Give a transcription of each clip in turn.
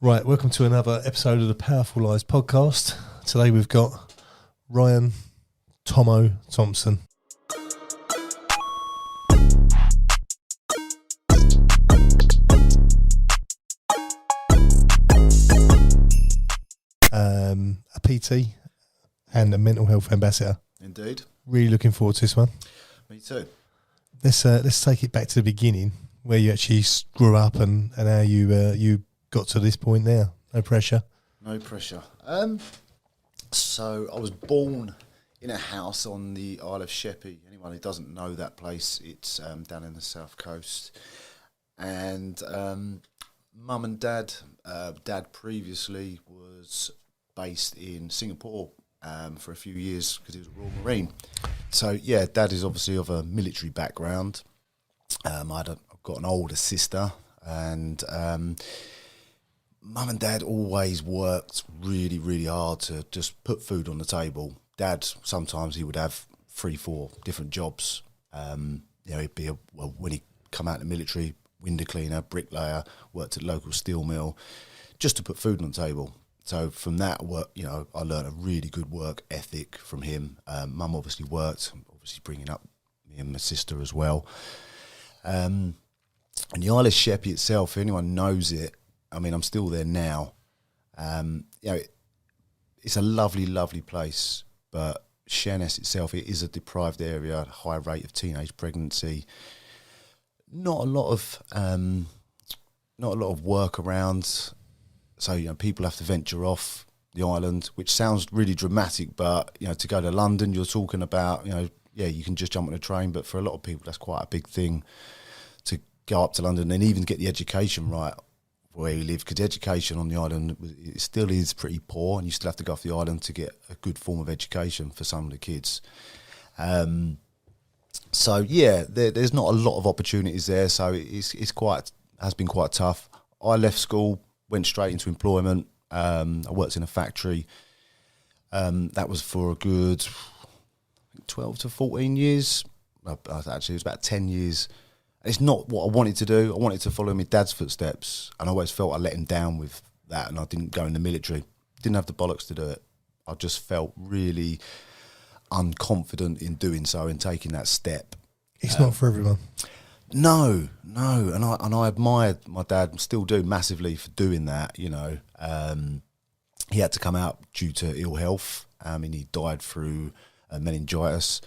Right, welcome to another episode of the Powerful Lives podcast. Today we've got Ryan Tomo Thompson. A PT and a mental health ambassador. Indeed. Really looking forward to this one. Me too. Let's take it back to the beginning, where you actually grew up and how you got to this point now. No pressure. No pressure. So I was born in a house on the Isle of Sheppey. Anyone who doesn't know that place, it's down in the south coast. And mum and dad, dad previously was based in Singapore for a few years because he was a Royal Marine. So yeah, dad is obviously of a military background. I've got an older sister, and mum and dad always worked really, really hard to just put food on the table. Dad, sometimes he would have 3-4 different jobs. He'd be when he come out of the military, window cleaner, bricklayer, worked at a local steel mill, just to put food on the table. So from that work, I learned a really good work ethic from him. Mum obviously worked, bringing up me and my sister as well. And the Isle of Sheppey itself, if anyone knows it, I mean, I'm still there now. It's a lovely, lovely place, but Sheerness itself, it is a deprived area, high rate of teenage pregnancy. Not a lot of work around. So, people have to venture off the island, which sounds really dramatic, but, to go to London, you're talking about, you can just jump on a train, but for a lot of people, that's quite a big thing to go up to London and even get the education right where you live, because education on the island, it still is pretty poor, and you still have to go off the island to get a good form of education for some of the kids. So, yeah, there's not a lot of opportunities there, so has been quite tough. I left school, went straight into employment. I worked in a factory. That was for a good 12 to 14 years. Actually, it was about 10 years. It's not what I wanted to do. I wanted to follow my dad's footsteps, and I always felt I let him down with that, and I didn't go in the military. Didn't have the bollocks to do it. I just felt really unconfident in doing so and taking that step. It's not for everyone. No, and I admired my dad, still do massively, for doing that. He had to come out due to ill health. He died through meningitis.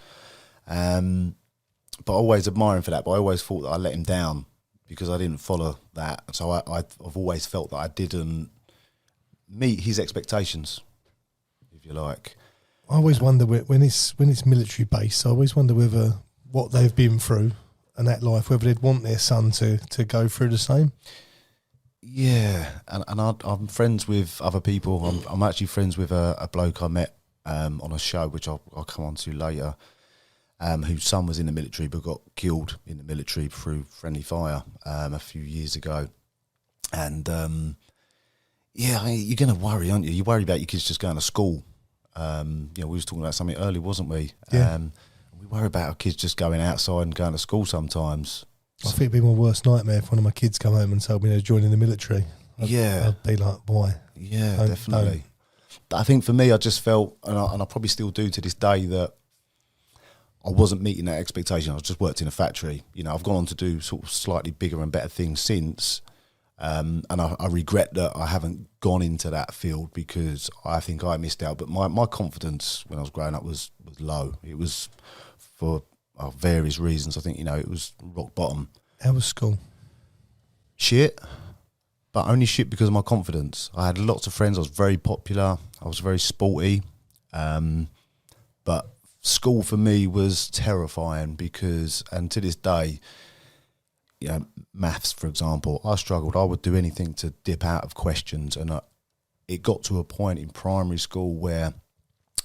But I always admire him for that. But I always thought that I let him down because I didn't follow that. So I've always felt that I didn't meet his expectations, if you like. I always wonder when it's military based. I always wonder whether what they've been through and that life, whether they'd want their son to go through the same. Yeah, and I'm friends with other people. I'm actually friends with a bloke I met on a show, which I'll come on to later, whose son was in the military but got killed in the military through friendly fire a few years ago. And you're going to worry, aren't you? You worry about your kids just going to school. We was talking about something earlier, wasn't we? Yeah. We worry about our kids just going outside and going to school sometimes. I think it'd be my worst nightmare if one of my kids come home and told me they're joining the military. I'd be like, why? Yeah, definitely. But I think for me, I just felt, and I probably still do to this day, that I wasn't meeting that expectation. I just worked in a factory. I've gone on to do sort of slightly bigger and better things since. And I regret that I haven't gone into that field because I think I missed out. But my confidence when I was growing up was low. It was for various reasons. I think, it was rock bottom. How was school? Shit, but only shit because of my confidence. I had lots of friends. I was very popular. I was very sporty. But school for me was terrifying because, and to this day, maths, for example, I struggled. I would do anything to dip out of questions. And it got to a point in primary school where,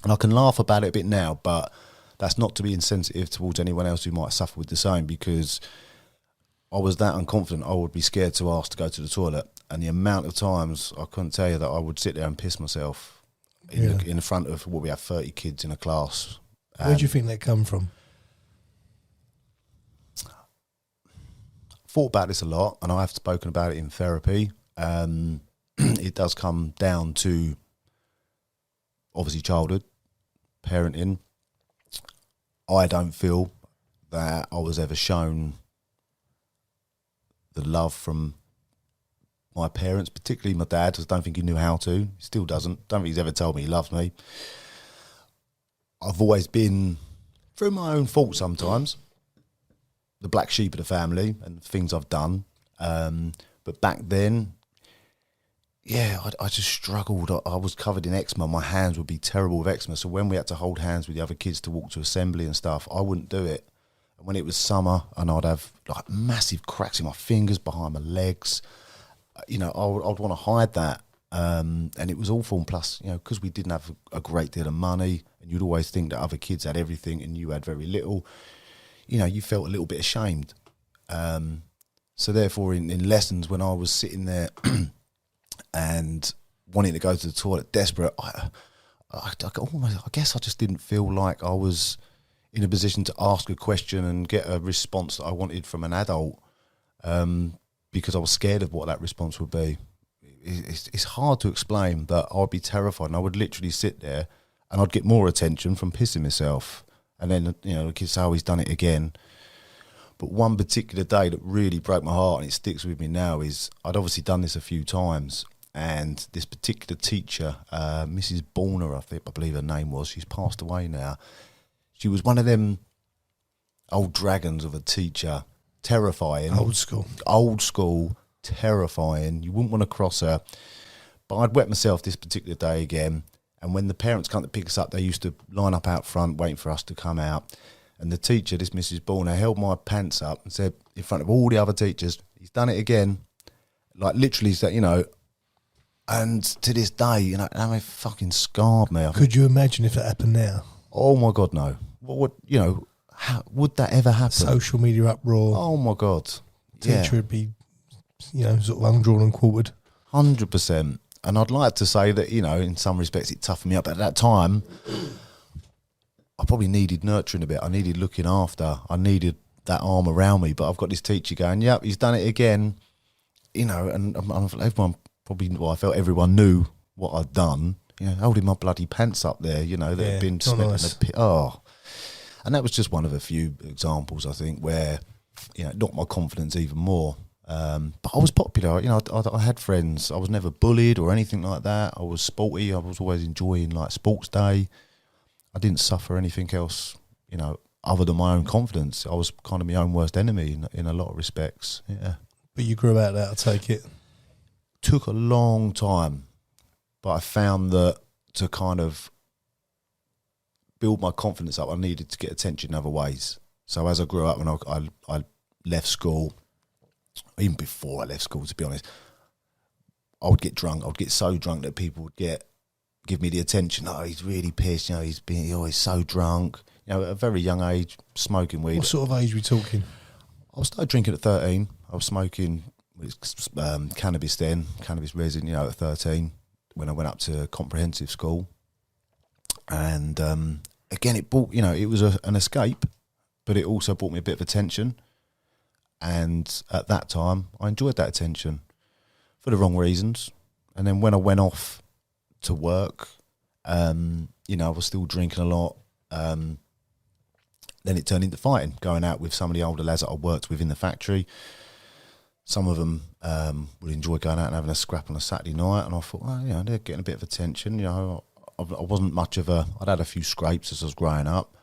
and I can laugh about it a bit now, but that's not to be insensitive towards anyone else who might suffer with the same, because I was that unconfident I would be scared to ask to go to the toilet. And the amount of times, I couldn't tell you, that I would sit there and piss myself in the front of what we have 30 kids in a class. Where do you think that come from? Thought about this a lot, and I have spoken about it in therapy. it does come down to obviously childhood, parenting. I don't feel that I was ever shown the love from my parents, particularly my dad. I don't think he knew how to. He still doesn't. Don't think he's ever told me he loves me. I've always been, through my own fault sometimes, the black sheep of the family and things I've done. But back then, yeah, I just struggled. I was covered in eczema. My hands would be terrible with eczema. So when we had to hold hands with the other kids to walk to assembly and stuff, I wouldn't do it. And when it was summer and I'd have like massive cracks in my fingers, behind my legs, you know, I'd want to hide that. And it was awful. And plus, you know, because we didn't have a great deal of money and you'd always think that other kids had everything and you had very little, you know, you felt a little bit ashamed. So therefore, in lessons, when I was sitting there and wanting to go to the toilet, desperate, I guess I just didn't feel like I was in a position to ask a question and get a response that I wanted from an adult, because I was scared of what that response would be. It's hard to explain, but I'd be terrified, and I would literally sit there and I'd get more attention from pissing myself. And then, you know, the kids say, oh, he's done it again. But one particular day that really broke my heart, and it sticks with me now, is I'd obviously done this a few times, and this particular teacher, Mrs. Borner, I believe her name was, she's passed away now. She was one of them old dragons of a teacher, terrifying. Old school, terrifying. You wouldn't want to cross her. But I'd wet myself this particular day again, and when the parents come to pick us up, they used to line up out front waiting for us to come out. And the teacher, this Mrs. Borner, held my pants up and said, in front of all the other teachers, he's done it again. Like, literally said, you know, and to this day, you know, I mean, it fucking scarred me. Could you imagine if that happened now? Oh, my God, no. What would, you know, how, would that ever happen? Social media uproar. Oh, my God. Teacher would be, you know, sort of undrawn and quartered. 100%. And I'd like to say that, you know, in some respects it toughened me up. But at that time, I probably needed nurturing a bit. I needed looking after. I needed that arm around me. But I've got this teacher going, yep, he's done it again. You know, and everyone probably, well, I felt everyone knew what I'd done. You know, holding my bloody pants up there, you know, that had been slipping nice. the pit. Oh. And that was just one of a few examples, I think, where, you know, it knocked my confidence even more. But I was popular, you know, I had friends. I was never bullied or anything like that. I was sporty. I was always enjoying, like, sports day. I didn't suffer anything else, you know, other than my own confidence. I was kind of my own worst enemy in a lot of respects, yeah. But you grew out of that, I take it. Took a long time, but I found that to kind of build my confidence up, I needed to get attention in other ways. So as I grew up, when I left school, even before I left school, to be honest, I would get drunk. I would get so drunk that people would give me the attention. Oh, he's really pissed. You know, he's so drunk. You know, at a very young age, smoking weed. What sort of age are we talking? I started drinking at 13. I was smoking cannabis then, cannabis resin, you know, at 13 when I went up to comprehensive school. And again, it brought, you know, it was an escape, but it also brought me a bit of attention. And at that time, I enjoyed that attention for the wrong reasons. And then when I went off to work, you know, I was still drinking a lot. Then it turned into fighting, going out with some of the older lads that I worked with in the factory. Some of them would enjoy going out and having a scrap on a Saturday night. And I thought, well, you know, they're getting a bit of attention. You know, I wasn't much of I'd had a few scrapes as I was growing up.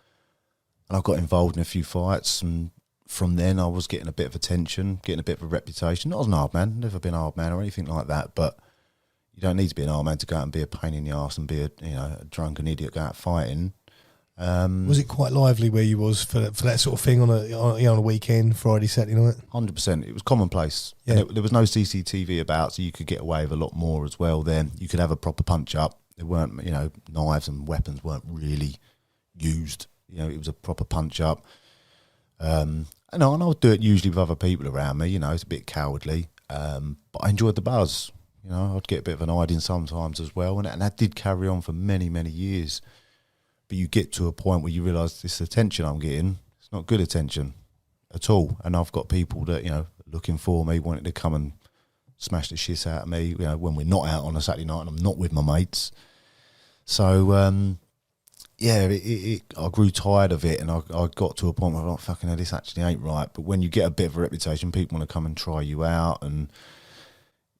And I got involved in a few fights, and from then I was getting a bit of attention, getting a bit of a reputation. Not as an hard man, never been a hard man or anything like that, but you don't need to be an hard man to go out and be a pain in the arse and be a drunken idiot, go out fighting. Was it quite lively where you was for that sort of thing on a weekend, Friday, Saturday night? 100%. It was commonplace. Yeah. And there was no CCTV about, so you could get away with a lot more as well then. You could have a proper punch-up. There weren't, you know, knives and weapons weren't really used. You know, it was a proper punch-up. And I would do it usually with other people around me. You know, it's a bit cowardly. But I enjoyed the buzz. You know, I'd get a bit of an hiding sometimes as well. And that did carry on for many, many years. But you get to a point where you realise this attention I'm getting, it's not good attention at all. And I've got people that, you know, looking for me, wanting to come and smash the shit out of me, you know, when we're not out on a Saturday night and I'm not with my mates. So, yeah, I grew tired of it, and I got to a point where I thought, fucking hell, this actually ain't right. But when you get a bit of a reputation, people want to come and try you out, and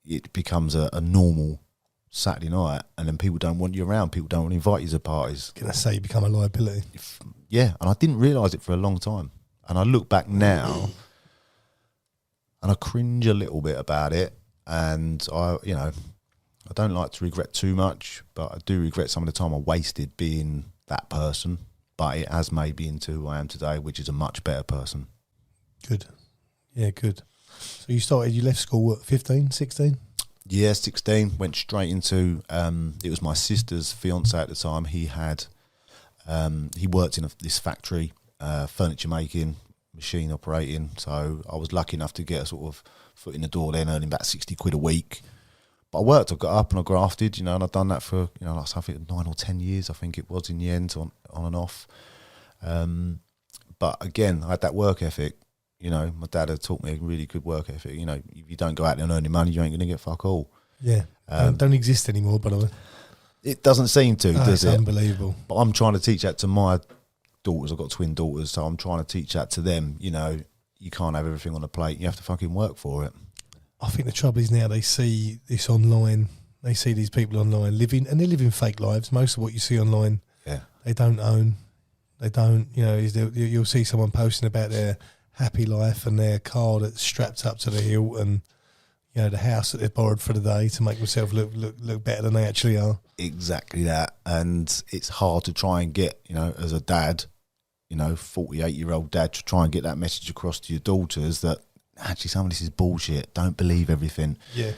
it becomes a normal Saturday night, and then people don't want you around. People don't want to invite you to parties. Can I say you become a liability? Yeah, and I didn't realise it for a long time. And I look back now, and I cringe a little bit about it. And I don't like to regret too much, but I do regret some of the time I wasted being that person. But it has made me into who I am today, which is a much better person. Good. Yeah, good. So you left school, what, 15, 16? Yeah, 16. Went straight into, it was my sister's fiance at the time. He worked in this factory, furniture making, machine operating. So I was lucky enough to get a sort of foot in the door then, earning about 60 quid a week. But I worked, I got up and I grafted, and I'd done that for, like something 9 or 10 years, I think it was in the end, on and off. But again, I had that work ethic. My dad had taught me a really good work ethic. If you don't go out there and earn your money, you ain't going to get fuck all. Yeah. Don't exist anymore, by the way. It doesn't seem to, does it? It's unbelievable. But I'm trying to teach that to my daughters. I've got twin daughters, so I'm trying to teach that to them. You can't have everything on a plate. You have to fucking work for it. I think the trouble is now they see this online. They see these people online living, and they're living fake lives. Most of what you see online, they don't own. They don't, you'll see someone posting about their happy life and their car that's strapped up to the hilt, and the house that they've borrowed for the day to make themselves look better than they actually are. Exactly that. And it's hard to try and get, as a dad, 48-year-old dad, to try and get that message across to your daughters that actually some of this is bullshit. Don't believe everything. Yeah.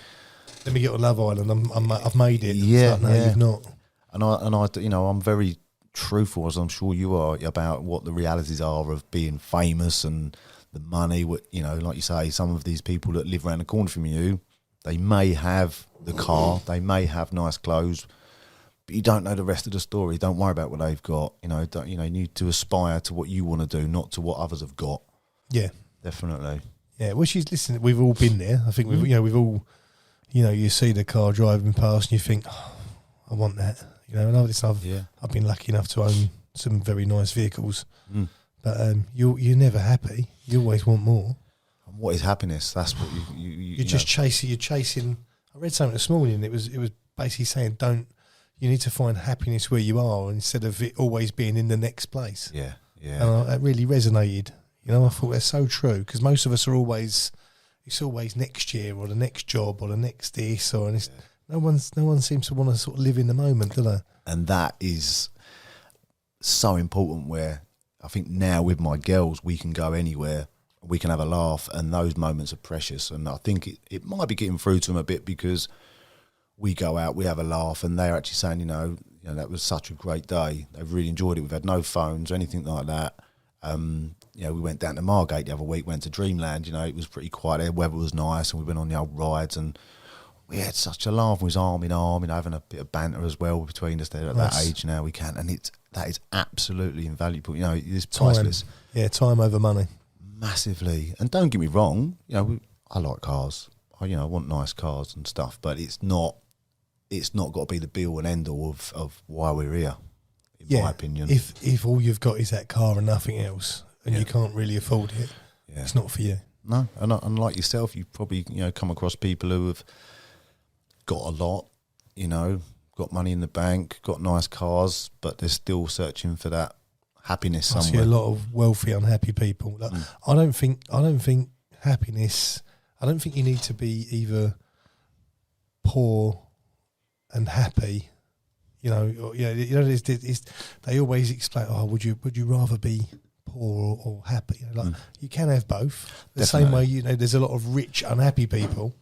Let me get on Love Island. I've made it. Yeah, no, you've not. And I'm very truthful, as I'm sure you are, about what the realities are of being famous and the money. Like you say, some of these people that live around the corner from you, they may have the car, they may have nice clothes, but you don't know the rest of the story. Don't worry about what they've got. You need to aspire to what you want to do, not to what others have got. Yeah, definitely. Yeah, well, listen, we've all been there. I think we've all, you see the car driving past and you think, oh, I want that. And I've been lucky enough to own some very nice vehicles, but you're never happy. You always want more. And what is happiness? That's what you're just chasing. You're chasing. I read something this morning. It was basically saying, you need to find happiness where you are instead of it always being in the next place. Yeah, yeah. And that really resonated. I thought that's so true, because most of us are always, it's always next year or the next job or the next this or this. Yeah. No one seems to want to sort of live in the moment, do they? And that is so important, where I think now with my girls, we can go anywhere, we can have a laugh, and those moments are precious. And I think it might be getting through to them a bit, because we go out, we have a laugh, and they're actually saying, that was such a great day. They've really enjoyed it. We've had no phones or anything like that. We went down to Margate the other week, went to Dreamland, it was pretty quiet there, weather was nice, and we went on the old rides, and we had such a laugh. We was arm in arm, having a bit of banter as well between us there at that age now. We can, and that is absolutely invaluable. It's priceless. Time over money. Massively. And don't get me wrong, I like cars. I want nice cars and stuff, but it's not got to be the be-all and end-all of why we're here, in my opinion. If all you've got is that car and nothing else, and you can't really afford it, it's not for you. No, and like yourself, you've probably come across people who have got a lot, got money in the bank, got nice cars, but they're still searching for that happiness somewhere. I see a lot of wealthy, unhappy people. I don't think happiness. I don't think you need to be either poor and happy. They always explain, would you rather be poor or happy? You can have both. The Definitely. Same way, there's a lot of rich, unhappy people.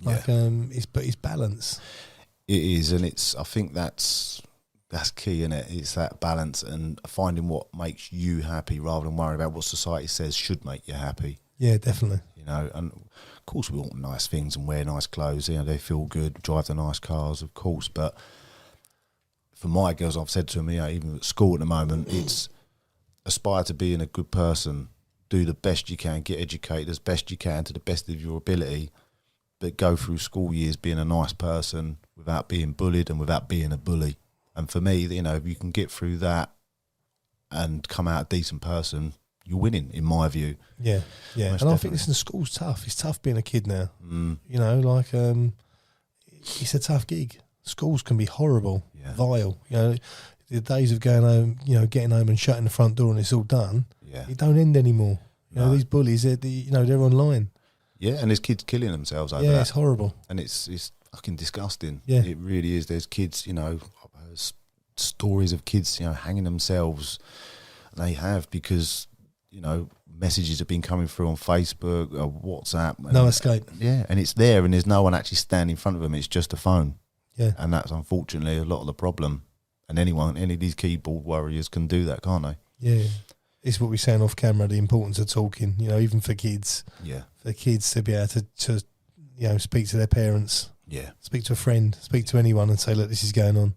It's balance. It is, and I think that's key, isn't it? It's that balance and finding what makes you happy rather than worrying about what society says should make you happy. Yeah, definitely. And of course we want nice things and wear nice clothes. They feel good, drive the nice cars, of course. But for my girls, I've said to them, even at school at the moment, it's aspire to being a good person, do the best you can, get educated as best you can to the best of your ability, but go through school years being a nice person without being bullied and without being a bully. And for me, you know, if you can get through that and come out a decent person, you're winning, in my view. Yeah, yeah. Most and definitely. I think, listen, school's tough. It's tough being a kid now. You know, like, it's a tough gig. Schools can be horrible, vile. You know, the days of going home, you know, getting home and shutting the front door and it's all done, it don't end anymore. You know, these bullies, they're online. Yeah, and there's kids killing themselves over that. Yeah, it's horrible. And it's fucking disgusting. Yeah. It really is. There's kids, you know, stories of kids, you know, hanging themselves. And they have because, you know, messages have been coming through on Facebook or WhatsApp. No escape. Yeah, and it's there and there's no one actually standing in front of them. It's just a phone. Yeah. And that's unfortunately a lot of the problem. And any of these keyboard warriors can do that, can't they? Yeah. It's what we're saying off camera, the importance of talking, you know, even for kids. Yeah. For kids to be able to you know, speak to their parents. Yeah. Speak to a friend, speak to anyone and say, look, this is going on.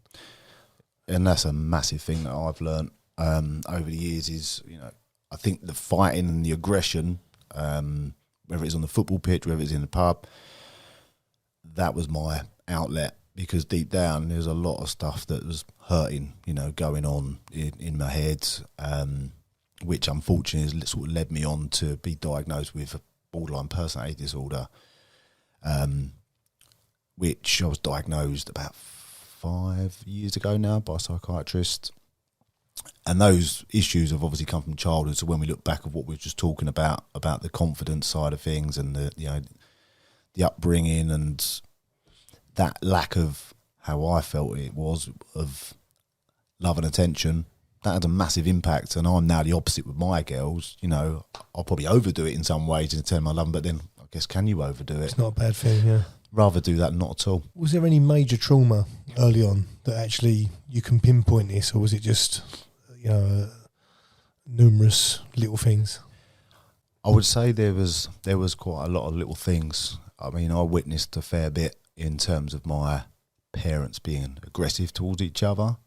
And that's a massive thing that I've learned over the years is, you know, I think the fighting and the aggression, whether it's on the football pitch, whether it's in the pub, that was my outlet. Because deep down, there's a lot of stuff that was hurting, you know, going on in my head, which unfortunately has sort of led me on to be diagnosed with a borderline personality disorder, which I was diagnosed about 5 years ago now by a psychiatrist. And those issues have obviously come from childhood. So when we look back at what we were just talking about the confidence side of things and the, you know, the upbringing and that lack of how I felt it was of love and attention, that had a massive impact. And I'm now the opposite with my girls. You know, I'll probably overdo it in some ways in terms of my love, but then I guess can you overdo it? It's not a bad thing, yeah. Rather do that not at all. Was there any major trauma early on that actually you can pinpoint this, or was it just, you know, numerous little things? I would say there was quite a lot of little things. I mean, I witnessed a fair bit in terms of my parents being aggressive towards each other.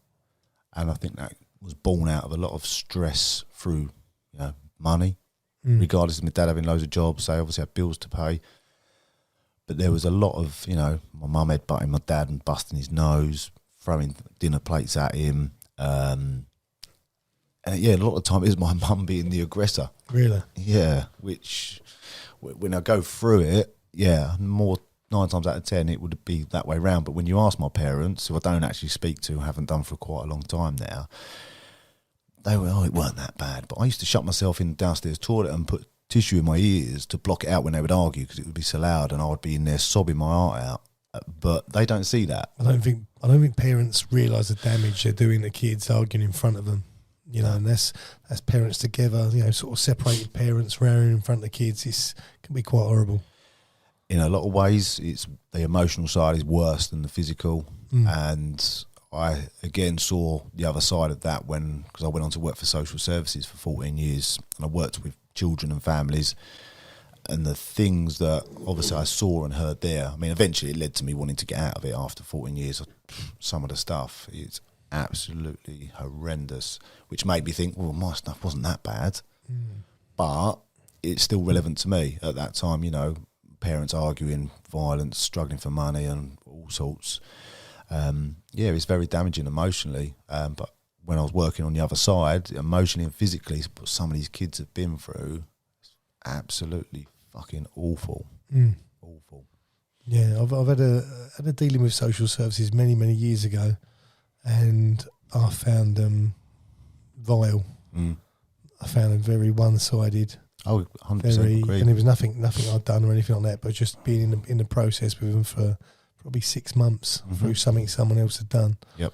And I think that was born out of a lot of stress through, you know, money. Regardless of my dad having loads of jobs, they obviously had bills to pay. But there was a lot of, you know, my mum headbutting my dad and busting his nose, throwing dinner plates at him. And yeah, a lot of the time it was my mum being the aggressor. Really? Yeah, which when I go through it, yeah, 9 times out of 10 it would be that way round. But when you ask my parents, who I don't actually speak to, haven't done for quite a long time now, they were, it weren't that bad. But I used to shut myself in the downstairs toilet and put tissue in my ears to block it out when they would argue because it would be so loud and I would be in there sobbing my heart out. But they don't see that. I don't think parents realise the damage they're doing to kids arguing in front of them. You know, and that's parents together, you know, sort of separated parents round in front of the kids. It can be quite horrible. In a lot of ways, it's the emotional side is worse than the physical. And I, again, saw the other side of that because I went on to work for social services for 14 years and I worked with children and families. And the things that obviously I saw and heard there, I mean, eventually it led to me wanting to get out of it after 14 years. Some of the stuff is absolutely horrendous, which made me think, well, my stuff wasn't that bad. But it's still relevant to me at that time, you know, parents arguing, violence, struggling for money and all sorts. Yeah, it's very damaging emotionally. But when I was working on the other side, emotionally and physically, what some of these kids have been through, it's absolutely fucking awful. Awful. Yeah, I've had a dealing with social services many years ago, and I found them vile. I found them very one-sided. Oh, 100% agree. And there was nothing I'd done or anything like that, but just being in the process with them for probably 6 months through something someone else had done. Yep.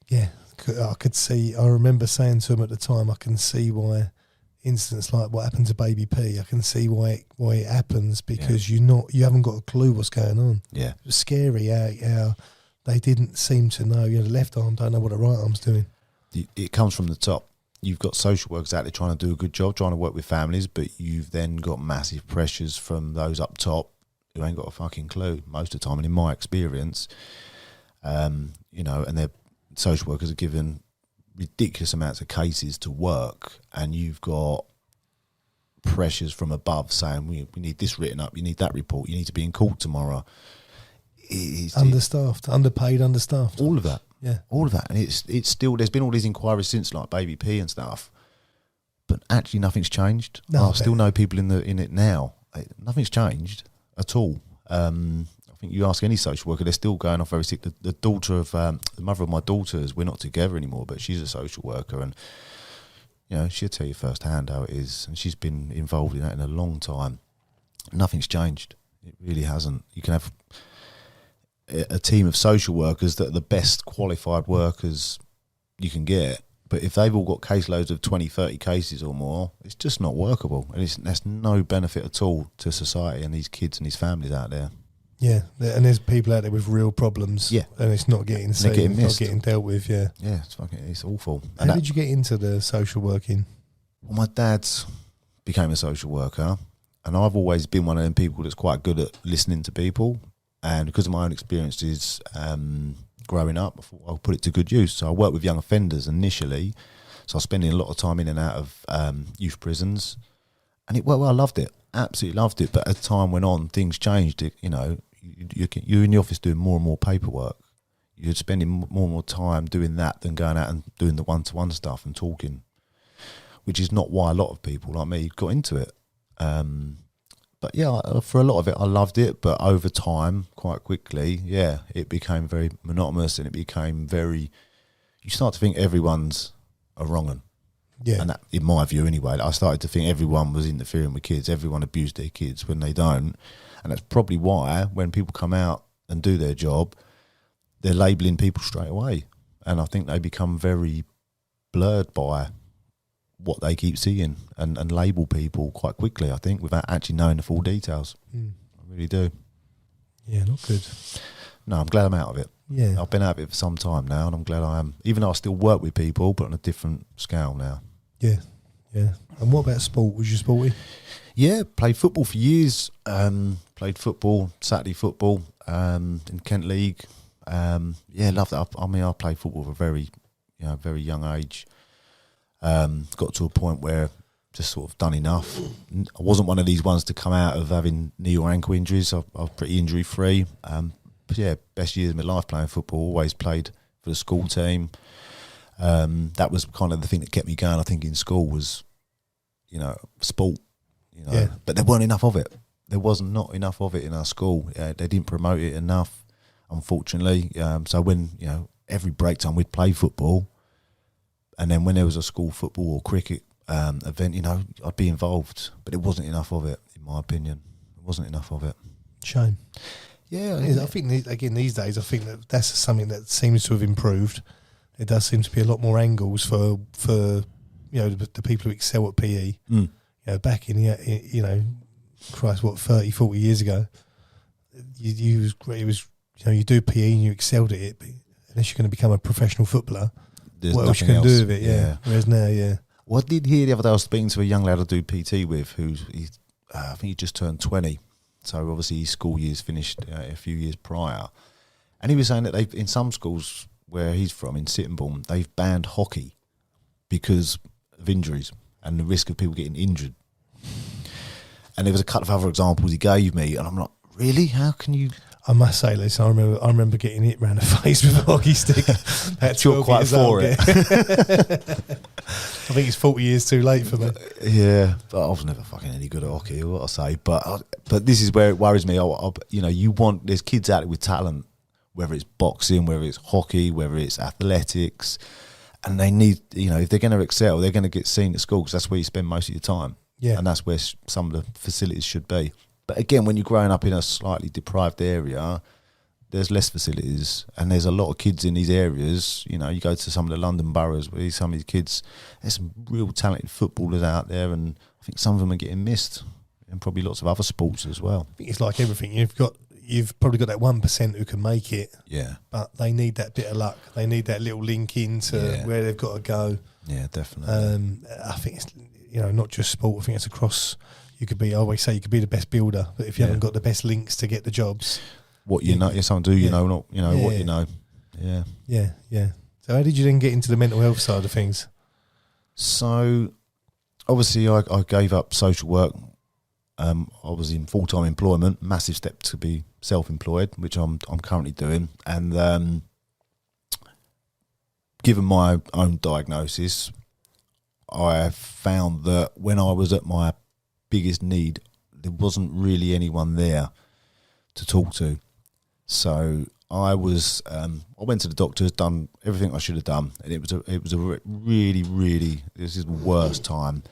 Yeah, I could see. I remember saying to them at the time, I can see why incidents like what happened to Baby P. I can see why it happens because you haven't got a clue what's going on. Yeah, it was scary how they didn't seem to know. You know, the left arm don't know what the right arm's doing. It comes from the top. You've got social workers out there trying to do a good job, trying to work with families, but you've then got massive pressures from those up top who ain't got a fucking clue most of the time. And in my experience, you know, and their social workers are given ridiculous amounts of cases to work, and you've got pressures from above saying we need this written up, you need that report, you need to be in court tomorrow. Understaffed, underpaid, understaffed. All of that. Yeah. All of that. And it's still, there's been all these inquiries since, like Baby P and stuff, but actually nothing's changed. No, I still know people in it now. Nothing's changed at all. I think you ask any social worker, they're still going off very sick. The daughter of, the mother of my daughters, we're not together anymore, but she's a social worker, and you know, she'll tell you firsthand how it is, and she's been involved in that in a long time. Nothing's changed. It really hasn't. You can have a team of social workers that are the best qualified workers you can get, but if they've all got caseloads of 20, 30 cases or more, it's just not workable, and that's no benefit at all to society and these kids and these families out there. Yeah, and there's people out there with real problems. Yeah, and it's not getting seen, not getting dealt with. Yeah, yeah, it's awful. How did you get into the social working? Well, my dad became a social worker, and I've always been one of them people that's quite good at listening to people. And because of my own experiences growing up, I thought I'll put it to good use. So I worked with young offenders initially, so I was spending a lot of time in and out of youth prisons, and well, I loved it, absolutely loved it. But as time went on, things changed. You know. You're in the office doing more and more paperwork. You're spending more and more time doing that than going out and doing the one-to-one stuff and talking, which is not why a lot of people like me got into it. But yeah, for a lot of it, I loved it. But over time, quite quickly, yeah, it became very monotonous, and it became very. You start to think everyone's a wrong 'un. Yeah, and that, in my view, anyway, I started to think everyone was interfering with kids. Everyone abused their kids when they don't. And that's probably why when people come out and do their job, they're labelling people straight away. And I think they become very blurred by what they keep seeing and label people quite quickly, I think, without actually knowing the full details. I really do. Yeah, not good. No, I'm glad I'm out of it. Yeah. I've been out of it for some time now, and I'm glad I am. Even though I still work with people, but on a different scale now. Yeah, yeah. And what about sport? Was you sporty? Yeah, played football for years. Played football, Saturday football, in Kent League. Yeah, loved it. I mean, I played football at a very young age. Got to a point where just sort of done enough. I wasn't one of these ones to come out of having knee or ankle injuries. I was pretty injury free. But yeah, best years of my life playing football. Always played for the school team. That was kind of the thing that kept me going. I think in school was, sport. Yeah. But there weren't enough of it. There was not enough of it in our school. They didn't promote it enough, unfortunately. So when every break time we'd play football, and then when there was a school football or cricket event, I'd be involved. But it wasn't enough of it, in my opinion. It wasn't enough of it. Shame. Yeah, I think again these days, I think that's something that seems to have improved. There does seem to be a lot more angles for the people who excel at PE. Back in Christ, 30, 40 years ago, you do PE and you excelled at it, but unless you're going to become a professional footballer, what else you can do with it? Yeah. Whereas now, Well, I did hear the other day, I was speaking to a young lad I do PT with, I think he just turned 20. So obviously his school years finished a few years prior. And he was saying that in some schools where he's from, in Sittingbourne, they've banned hockey because of injuries and the risk of people getting injured. And there was a couple of other examples he gave me, and I'm like, really? How can you? I must say this, I remember getting hit round the face with a hockey stick. You're quite for it. I think it's 40 years too late for me. Yeah, but I was never fucking any good at hockey, what I say. But this is where it worries me. There's kids out there with talent, whether it's boxing, whether it's hockey, whether it's athletics, and they need, if they're going to excel, they're going to get seen at school because that's where you spend most of your time. Yeah. And that's where some of the facilities should be. But again, when you're growing up in a slightly deprived area, there's less facilities, and there's a lot of kids in these areas. You go to some of the London boroughs where some of these kids, there's some real talented footballers out there, and I think some of them are getting missed, and probably lots of other sports as well. I think it's like everything. You've probably got that 1% who can make it. Yeah. But they need that bit of luck. They need that little link into where they've got to go. Yeah, definitely. I think it's not just sport. I think it's across. I always say you could be the best builder, but if you haven't got the best links to get the jobs, what some do, what you know. Yeah. Yeah. So how did you then get into the mental health side of things? So obviously I gave up social work. I was in full-time employment, massive step to be self-employed, which I'm currently doing. And given my own diagnosis, I found that when I was at my biggest need, there wasn't really anyone there to talk to. So I went to the doctors, done everything I should have done, and it was a really, really, this is the worst time.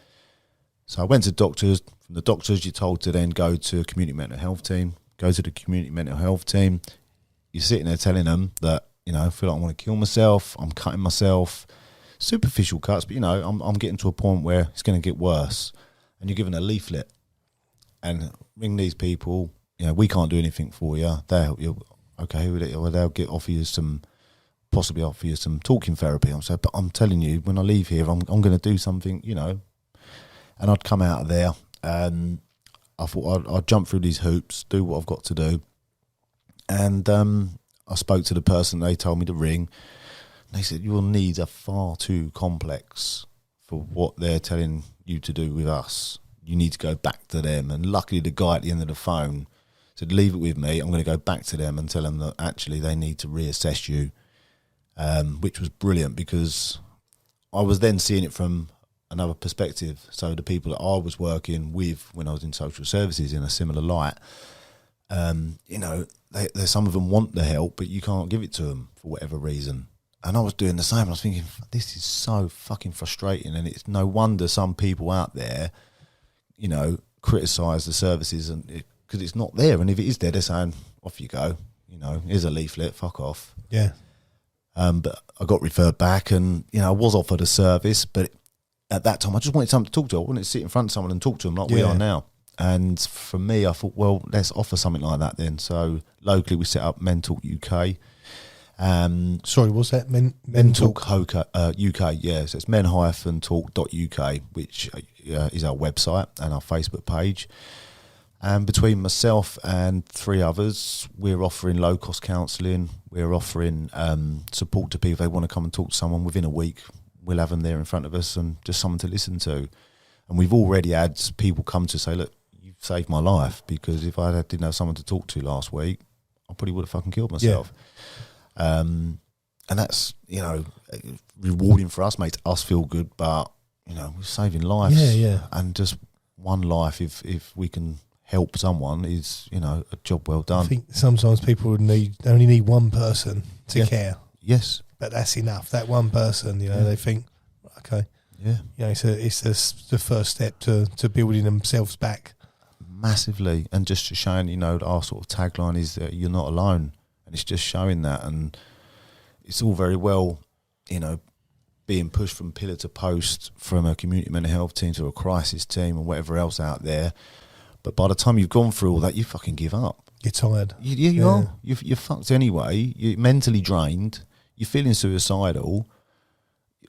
So I went to doctors. From the doctors, you're told to then go to a community mental health team. Go to the community mental health team. You're sitting there telling them that, I feel like I want to kill myself. I'm cutting myself. Superficial cuts, but, I'm getting to a point where it's going to get worse. And you're given a leaflet. And ring these people. We can't do anything for you. They'll help you. Okay, or they'll possibly offer you some talking therapy. But I'm telling you, when I leave here, I'm going to do something, And I'd come out of there, and I thought I'd jump through these hoops, do what I've got to do. And I spoke to the person they told me to ring. And they said, your needs are far too complex for what they're telling you to do with us. You need to go back to them. And luckily the guy at the end of the phone said, leave it with me. I'm going to go back to them and tell them that actually they need to reassess you, which was brilliant because I was then seeing it from another perspective. So the people that I was working with when I was in social services in a similar light, some of them want the help, but you can't give it to them for whatever reason. And I was doing the same. I was thinking, this is so fucking frustrating. And it's no wonder some people out there, criticise the services because it's not there. And if it is there, they're saying, off you go. Here's a leaflet, fuck off. Yeah. But I got referred back and, I was offered a service, but at that time, I just wanted someone to talk to. I wanted to sit in front of someone and talk to them like we are now. And for me, I thought, well, let's offer something like that then. So locally, we set up Men Talk UK. Sorry, what's that? Men Talk UK, yeah. So it's men-talk.uk, which is our website and our Facebook page. And between myself and 3 others, we're offering low-cost counselling. We're offering support to people if they want to come and talk to someone within a week. We'll have them there in front of us and just someone to listen to. And we've already had people come to say, look, you've saved my life, because if I didn't have someone to talk to last week, I probably would have fucking killed myself. Yeah. And that's, rewarding for us, makes us feel good, but, we're saving lives. Yeah, yeah. And just one life, if we can help someone, is, a job well done. I think sometimes people only need one person to care. Yes. But that's enough. That one person, they think, okay. Yeah. It's the first step to building themselves back. Massively. And just showing, our sort of tagline is that you're not alone. And it's just showing that. And it's all very well, being pushed from pillar to post from a community mental health team to a crisis team and whatever else out there. But by the time you've gone through all that, you fucking give up. You're tired. You are. You're fucked anyway. You're mentally drained. You're feeling suicidal.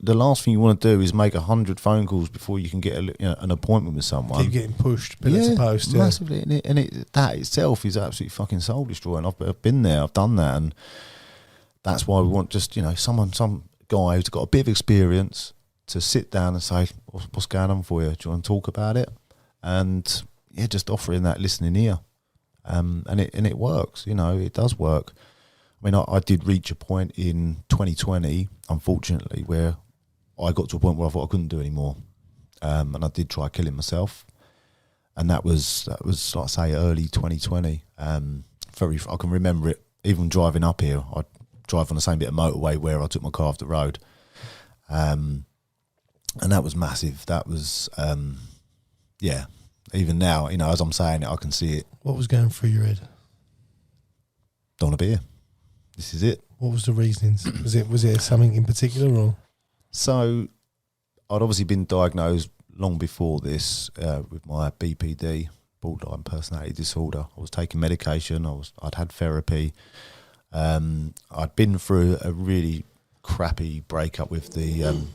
The last thing you want to do is make 100 phone calls before you can get an appointment with someone. Keep getting pushed, pillar to post. Massively. And that itself is absolutely fucking soul destroying. I've been there. I've done that, and that's why we want just some guy who's got a bit of experience to sit down and say, "What's going on for you? Do you want to talk about it?" And just offering that listening ear, and it works. It does work. I mean, I did reach a point in 2020, unfortunately, where I got to a point where I thought I couldn't do anymore, and I did try killing myself, and that was like I say early 2020. I can remember it. Even driving up here, I'd drive on the same bit of motorway where I took my car off the road, and that was massive. That was Even now, as I'm saying it, I can see it. What was going through your head? Don't want to be here. This is it. What was the reasonings? Was it something in particular, or? So, I'd obviously been diagnosed long before this with my BPD, borderline personality disorder. I was taking medication. I'd had therapy. I'd been through a really crappy breakup with the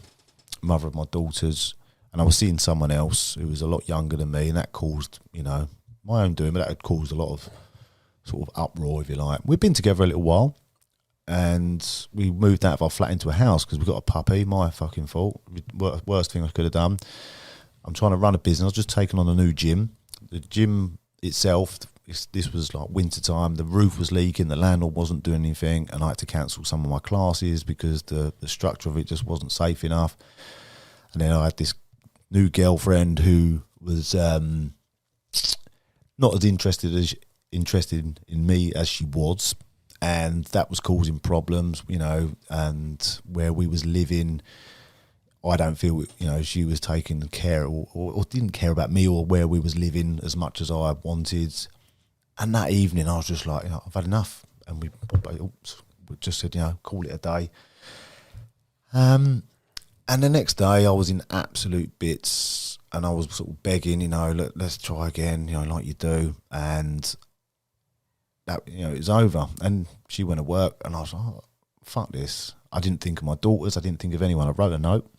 mother of my daughters, and I was seeing someone else who was a lot younger than me, and that caused, my own doing, but that had caused a lot of sort of uproar, if you like. We'd been together a little while, and we moved out of our flat into a house because we got a puppy. My fucking fault. Worst thing I could have done. I'm trying to run a business. I was just taking on a new gym. The gym itself, this was like winter time. The roof was leaking. The landlord wasn't doing anything, and I had to cancel some of my classes because the structure of it just wasn't safe enough. And then I had this new girlfriend who was not as interested in me as she was, and that was causing problems, you know. And where we was living, I don't feel, you know, she was taking care or didn't care about me or where we was living as much as I wanted. And that evening, I was just like, you know, I've had enough, and we just said, you know, call it a day. And the next day, I was in absolute bits, and I was sort of begging, you know, let's try again, you know, like you do. And that, you know, it was over. And she went to work, and I was like, oh, fuck this. I didn't think of my daughters. I didn't think of anyone. I wrote a note.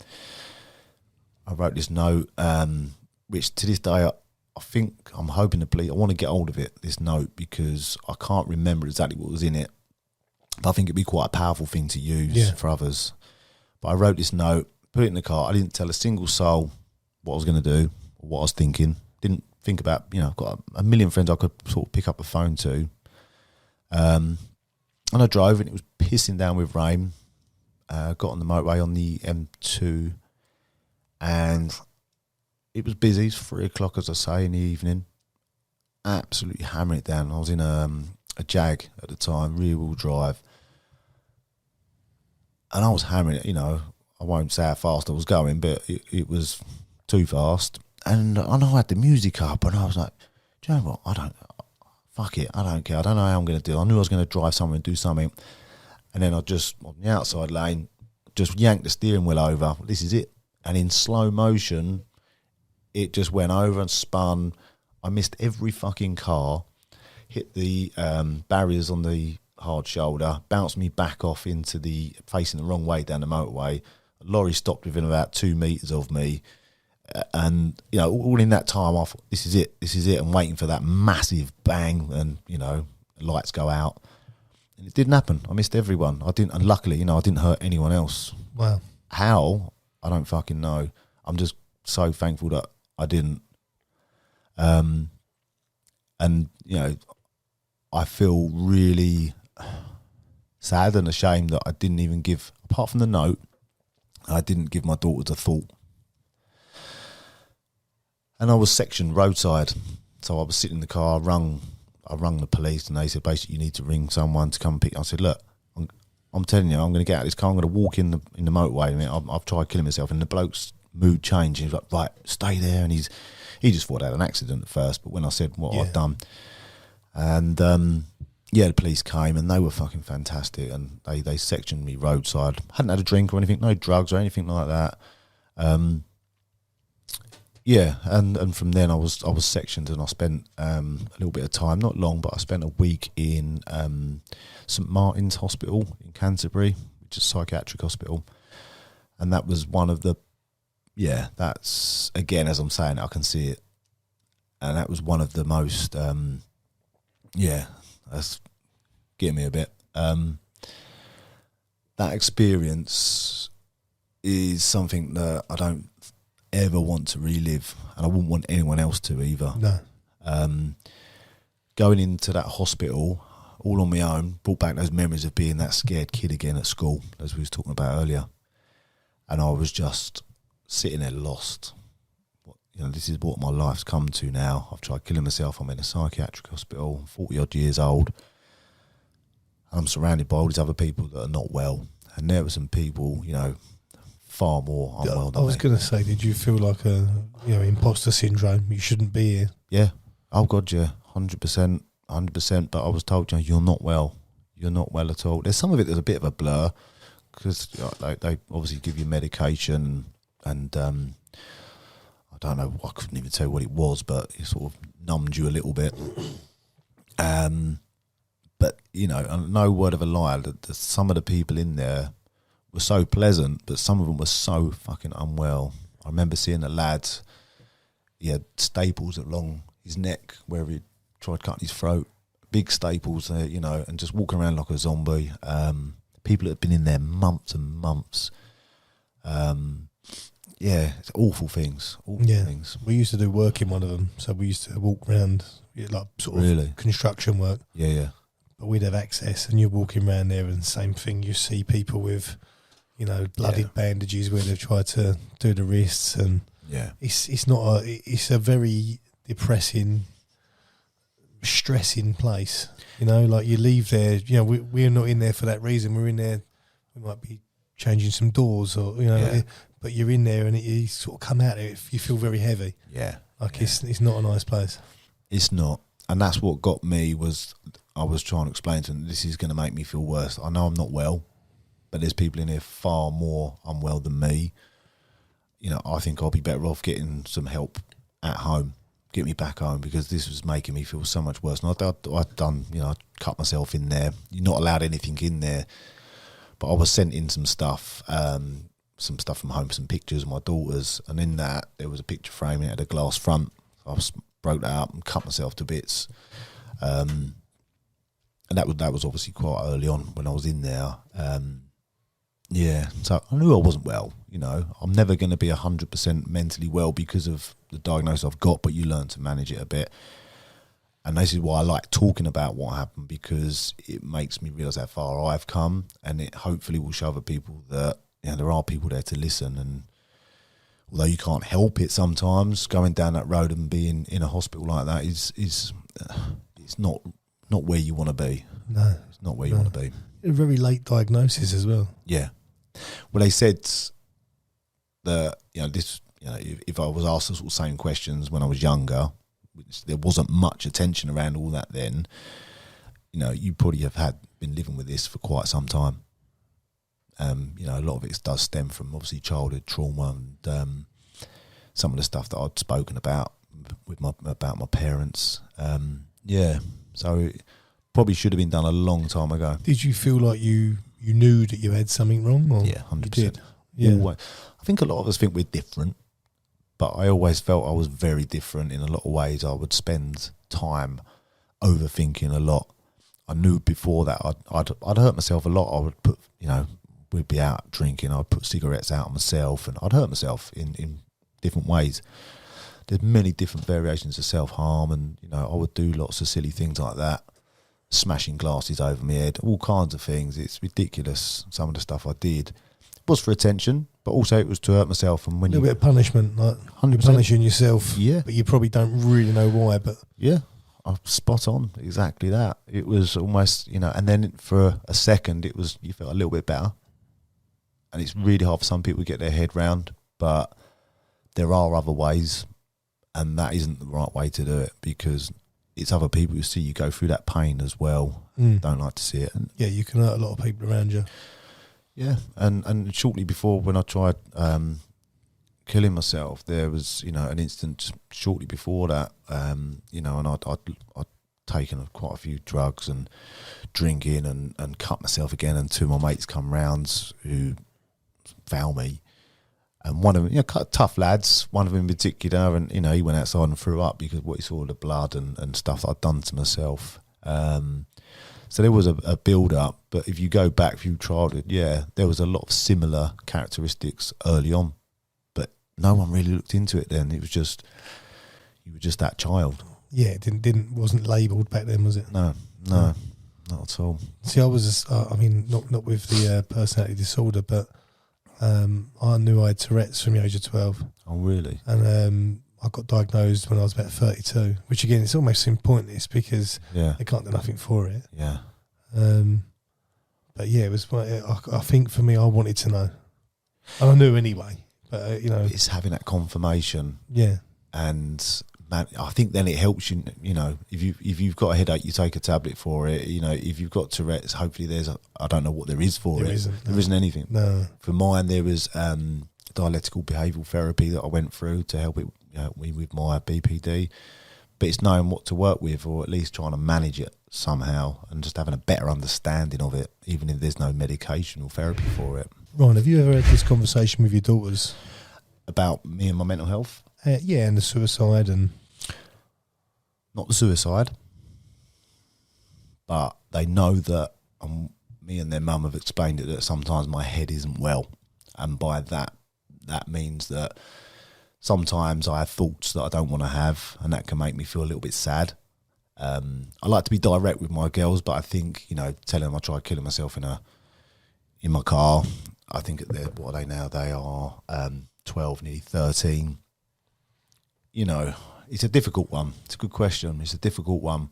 I wrote this note, which to this day, I think I'm hoping to please. I want to get hold of it, this note, because I can't remember exactly what was in it. But I think it'd be quite a powerful thing to use for others. But I wrote this note, put it in the car. I didn't tell a single soul what I was going to do or what I was thinking. Didn't think about, you know, I've got a million friends I could sort of pick up a phone to. And I drove, and it was pissing down with rain. Got on the motorway on the M2, and it was busy. It's 3 o'clock, as I say, in the evening. Absolutely hammering it down. I was in a Jag at the time, rear-wheel drive, and I was hammering it. You know, I won't say how fast I was going, but it was too fast. And I had the music up, and I was like, do you know what? Fuck it, I don't care. I don't know how I'm going to do it. I knew I was going to drive somewhere and do something. And then I just, on the outside lane, just yanked the steering wheel over. This is it. And in slow motion, it just went over and spun. I missed every fucking car, hit the barriers on the hard shoulder, bounced me back off into facing the wrong way down the motorway. A lorry stopped within about 2 meters of me. And, you know, all in that time, I thought, this is it. I'm waiting for that massive bang and, you know, the lights go out. And it didn't happen. I missed everyone. And luckily, you know, I didn't hurt anyone else. Wow. How? I don't fucking know. I'm just so thankful that I didn't. And, you know, I feel really sad and ashamed that I didn't even give, apart from the note, I didn't give my daughters a thought. And I was sectioned roadside. So I was sitting in the car, I rung the police, and they said, basically, you need to ring someone to come pick. I said, look, I'm telling you, I'm going to get out of this car. I'm going to walk in the motorway. I mean, I've tried killing myself. And the bloke's mood changed. He was like, right, stay there. And he just thought I had an accident at first. But when I said what I'd done, and the police came, and they were fucking fantastic. And they sectioned me roadside. Hadn't had a drink or anything, no drugs or anything like that. And from then I was sectioned, and I spent a little bit of time, not long, but I spent a week in St Martin's Hospital in Canterbury, which is a psychiatric hospital, and that was one of the, that's, again, as I'm saying, I can see it, and that was one of the most, that's getting me a bit. That experience is something that I don't ever want to relive, and I wouldn't want anyone else to either. No. Going into that hospital all on my own brought back those memories of being that scared kid again at school, as we was talking about earlier. And I was just sitting there lost. You know, this is what my life's come to now. I've tried killing myself. I'm in a psychiatric hospital. I'm 40 odd years old. And I'm surrounded by all these other people that are not well. And there were some people, you know, far more unwell than I was going to say, did you feel like a imposter syndrome? You shouldn't be here. Yeah. Oh God, yeah, 100%. But I was told, you know, you're not well. You're not well at all. There's some of it that's a bit of a blur, because they obviously give you medication, and I don't know. I couldn't even tell you what it was, but it sort of numbed you a little bit. But you know, no word of a lie. That some of the people in there were so pleasant, but some of them were so fucking unwell. I remember seeing a lad, he had staples along his neck where he tried cutting his throat, big staples there, you know, and just walking around like a zombie. People that had been in there months and months. yeah, it's awful things. Awful things. We used to do work in one of them, so we used to walk around, like sort of construction work. Yeah, yeah. But we'd have access, and you're walking around there, and same thing. You see people with, blooded bandages where they've tried to do the wrists, and it's a very depressing, stressing place. Like you leave there. We're not in there for that reason. We're in there. We might be changing some doors, or but you're in there, and you sort of come out there. You feel very heavy. Yeah, it's not a nice place. It's not, and that's what got me. Was I was trying to explain to them, this is going to make me feel worse. I know I'm not well, but there's people in here far more unwell than me. I think I'll be better off getting some help at home, get me back home, because this was making me feel so much worse. And I'd done, I cut myself in there. You're not allowed anything in there. But I was sent in some stuff from home, some pictures of my daughters. And in that, there was a picture frame. It had a glass front. I broke that up and cut myself to bits. And that was obviously quite early on when I was in there. So I knew I wasn't well. I'm never going to be 100% mentally well because of the diagnosis I've got, but you learn to manage it a bit. And this is why I like talking about what happened, because it makes me realise how far I've come, and it hopefully will show other people that there are people there to listen. And although you can't help it sometimes, going down that road and being in a hospital like that is it's not where you want to be. No, it's not where you want to be. A very late diagnosis as well. Yeah. Well, they said that if I was asked the sort of same questions when I was younger, which there wasn't much attention around all that then, you probably have been living with this for quite some time. A lot of it does stem from obviously childhood trauma and some of the stuff that I'd spoken about about my parents. So it probably should have been done a long time ago. Did you feel like you knew that you had something wrong? Or 100%. Yeah. Always. I think a lot of us think we're different, but I always felt I was very different in a lot of ways. I would spend time overthinking a lot. I knew before that I'd hurt myself a lot. I would put, we'd be out drinking. I'd put cigarettes out on myself, and I'd hurt myself in different ways. There's many different variations of self-harm, and, I would do lots of silly things like that, smashing glasses over my head, all kinds of things. It's ridiculous, some of the stuff I did. It was for attention, but also it was to hurt myself. And when a little bit of punishment, like 100%. You're punishing yourself, but you probably don't really know why. But spot on, exactly that. It was almost, and then for a second, you felt a little bit better. And it's really hard for some people to get their head round, but there are other ways, and that isn't the right way to do it, because it's other people who see you go through that pain as well. Don't like to see it. And you can hurt a lot of people around you. Yeah, and shortly before, when I tried killing myself, there was an incident just shortly before that, and I'd taken quite a few drugs and drinking and cut myself again, and two of my mates come round who found me, and one of them, tough lads, one of them in particular, and he went outside and threw up because what he saw, the blood and stuff that I'd done to myself. So there was a build-up, but if you go back, if you tried it, there was a lot of similar characteristics early on, but no one really looked into it then. It was just, you were just that child. Yeah, it wasn't labelled back then, was it? No, not at all. See, I was, not with the personality disorder, but I knew I had Tourette's from the age of 12. Oh, really? And I got diagnosed when I was about 32, which again, it's almost seemed pointless because they can't do nothing for it. Yeah. But it was. I think for me, I wanted to know, and I knew anyway. But it's having that confirmation. Yeah. And man, I think then it helps you. If you've got a headache, you take a tablet for it. If you've got Tourette's, hopefully I don't know what there is for it. There isn't anything. No. For mine, there was dialectical behavioural therapy that I went through to help it with my BPD, but it's knowing what to work with, or at least trying to manage it somehow, and just having a better understanding of it, even if there's no medication or therapy for it. Ryan, have you ever had this conversation with your daughters about me and my mental health? And the suicide, and not the suicide, but they know that me and their mum have explained it, that sometimes my head isn't well, and by that that means that sometimes I have thoughts that I don't want to have, and that can make me feel a little bit sad. I like to be direct with my girls, but I think, you know, telling them I tried killing myself in my car, I think what are they now? They are 12, nearly 13. You know, it's a difficult one. It's a good question. It's a difficult one.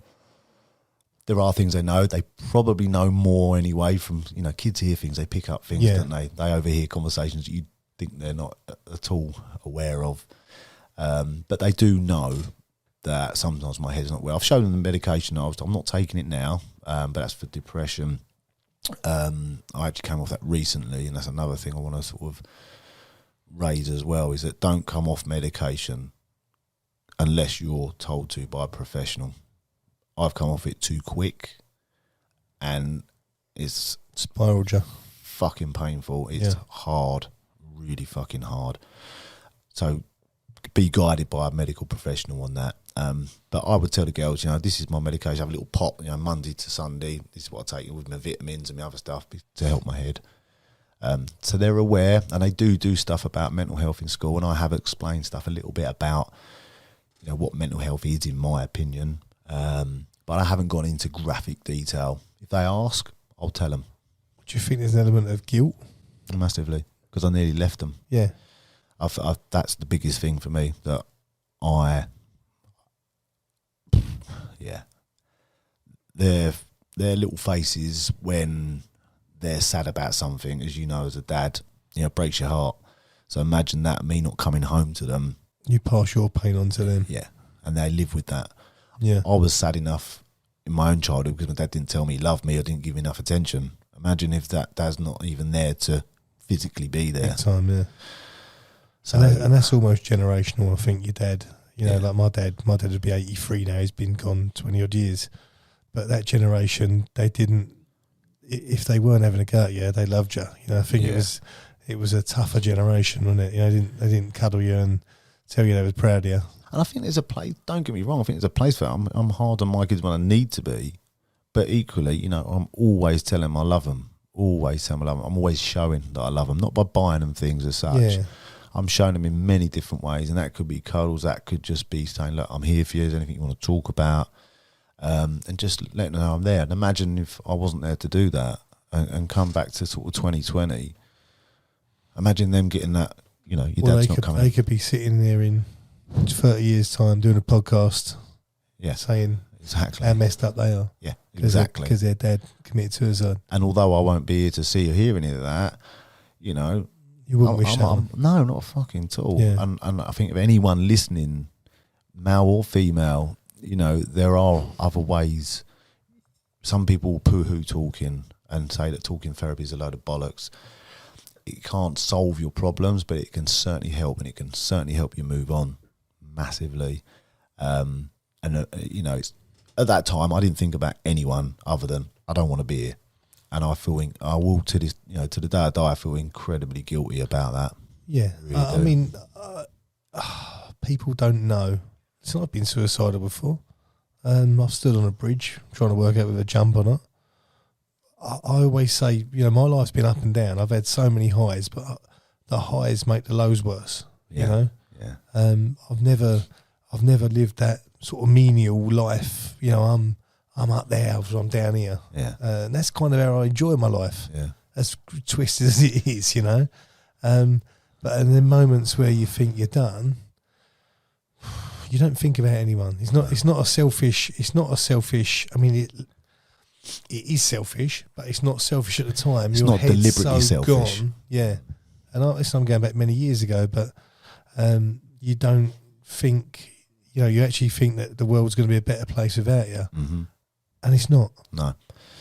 There are things they know. They probably know more anyway from, you know, kids hear things, they pick up things, don't they? They overhear conversations that you think they're not at all aware of. But they do know that sometimes my head's not well. I've shown them the medication. I'm not taking it now, but that's for depression. I actually came off that recently, and that's another thing I want to sort of raise as well, is that don't come off medication unless you're told to by a professional. I've come off it too quick, and it's spiraled you. Fucking painful. It's hard, really fucking hard. So be guided by a medical professional on that. But I would tell the girls, you know, this is my medication. I have a little pot, you know, Monday to Sunday. This is what I take with my vitamins and my other stuff to help my head. So they're aware, and they do stuff about mental health in school, and I have explained stuff a little bit about, you know, what mental health is in my opinion. But I haven't gone into graphic detail. If they ask, I'll tell them. Do you think there's an element of guilt? Massively, because I nearly left them. Yeah. That's the biggest thing for me, that their little faces when they're sad about something, as you know, as a dad, you know, breaks your heart. So imagine that, me not coming home to them. You pass your pain on to them. Yeah, and they live with that. Yeah. I was sad enough in my own childhood because my dad didn't tell me he loved me or didn't give me enough attention. Imagine if that dad's not even there to physically be there. Big time, yeah. So, and that's almost generational, I think, your dad. You know, like my dad would be 83 now. He's been gone 20 odd years. But that generation, they didn't, if they weren't having a go at you, they loved you. You know, I think it was a tougher generation, wasn't it? You know, they didn't cuddle you and tell you they was proud of you. And I think there's a place, don't get me wrong, I think there's a place for it. I'm hard on my kids when I need to be. But equally, you know, I'm always telling them I love them. Always telling them I love them. I'm always showing that I love them, not by buying them things as such. Yeah. I'm showing them in many different ways, and that could be cuddles, that could just be saying, look, I'm here for you, is there anything you want to talk about? And just letting them know I'm there. And imagine if I wasn't there to do that and come back to sort of 2020, imagine them getting that, you know, your dad's not coming. They could be sitting there in 30 years' time doing a podcast saying exactly how messed up they are. Yeah, exactly. Because their dad committed suicide. And although I won't be here to see or hear any of that, you know, you wouldn't wish that. No, not fucking at all. Yeah. And I think if anyone listening, male or female, you know, there are other ways. Some people poo-hoo talking and say that talking therapy is a load of bollocks. It can't solve your problems, but it can certainly help, and it can certainly help you move on massively. You know, at that time, I didn't think about anyone other than I don't want to be here. And I will to this, you know, to the day I die, I feel incredibly guilty about that. Yeah, really I mean, people don't know. It's not been suicidal before. I've stood on a bridge trying to work out whether to jump or not. I always say, you know, my life's been up and down. I've had so many highs, but the highs make the lows worse. Yeah. You know. Yeah. I've never lived that sort of menial life. You know, I'm up there, I'm down here. Yeah. And that's kind of how I enjoy my life. Yeah. As twisted as it is, you know. But in the moments where you think you're done, you don't think about anyone. It's not a selfish. I mean, it is selfish, but it's not selfish at the time. It's Your not head's deliberately so selfish. Gone. Yeah. And I'm going back many years ago, but you don't think, you know, you actually think that the world's going to be a better place without you. Mm-hmm. And it's not. No.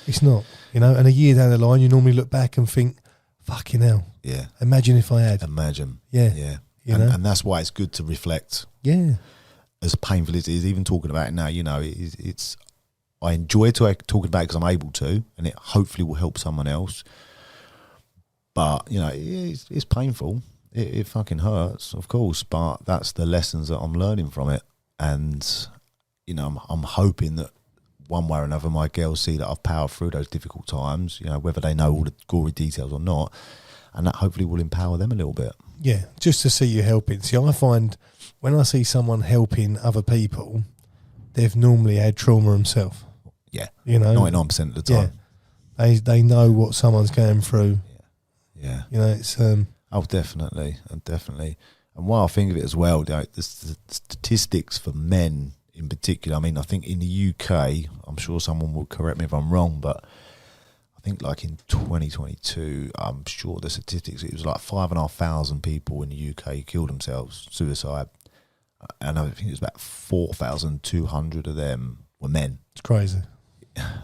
It's not. You know, and a year down the line, you normally look back and think, fucking hell. Yeah. Imagine if I had. Imagine. Yeah. Yeah. You know? And that's why it's good to reflect. Yeah. As painful as it is, even talking about it now, you know, it's I enjoy talking about it because I'm able to, and it hopefully will help someone else. But, you know, it's painful. It fucking hurts, of course, but that's the lessons that I'm learning from it. And, you know, I'm hoping that one way or another my girls see that I've powered through those difficult times, you know, whether they know all the gory details or not. and that hopefully will empower them a little bit. Yeah, just to see you helping. See, I find when I see someone helping other people, they've normally had trauma themselves. Yeah, 99% of the time. Yeah, they know what someone's going through. Yeah, It's definitely. And while I think of it as well, the statistics for men in particular, I mean, I think in the UK, I'm sure someone will correct me if I'm wrong, but I think like in 2022, I'm sure the statistics, it was like 5,500 people in the UK killed themselves, suicide. And I think it was about 4,200 of them were men. It's crazy.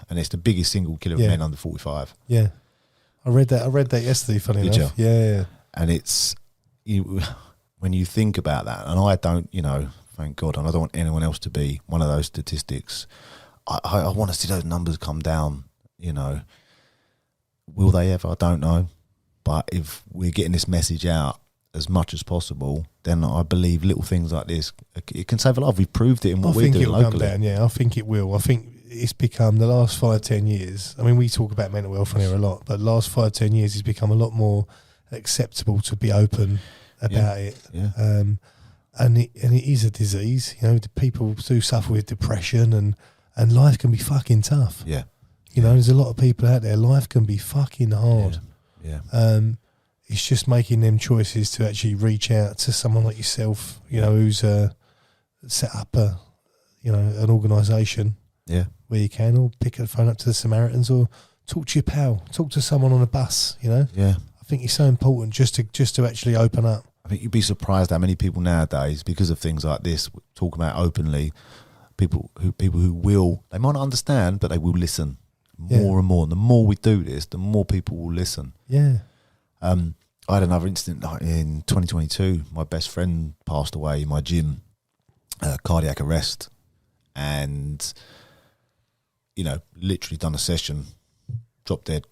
And it's the biggest single killer of men under 45. Yeah. I read that yesterday, funny enough. You? Yeah. And it's, when you think about that, and I don't, thank God, and I don't want anyone else to be one of those statistics, I want to see those numbers come down, Will they ever? I don't know. But if we're getting this message out as much as possible, then I believe little things like this, it can save a life. We've proved it in what we're doing locally. I think it'll come down, yeah. I think it will. I think it's become, the last 5-10 years, I mean, we talk about mental health on here a lot, but the last 5-10 years it's become a lot more acceptable to be open about it. Yeah. And it is a disease. People do suffer with depression, and life can be fucking tough. Yeah. There's a lot of people out there. Life can be fucking hard. Yeah. It's just making them choices to actually reach out to someone like yourself, who's set up an organisation. Yeah. Where you can, or pick a phone up to the Samaritans, or talk to your pal, talk to someone on a bus. Yeah. I think it's so important just to actually open up. I think you'd be surprised how many people nowadays, because of things like this, talk about openly, people who will, they might not understand, but they will listen more and more. And the more we do this, the more people will listen. Yeah. I had another incident in 2022. My best friend passed away in my gym, cardiac arrest, and literally done a session, dropped dead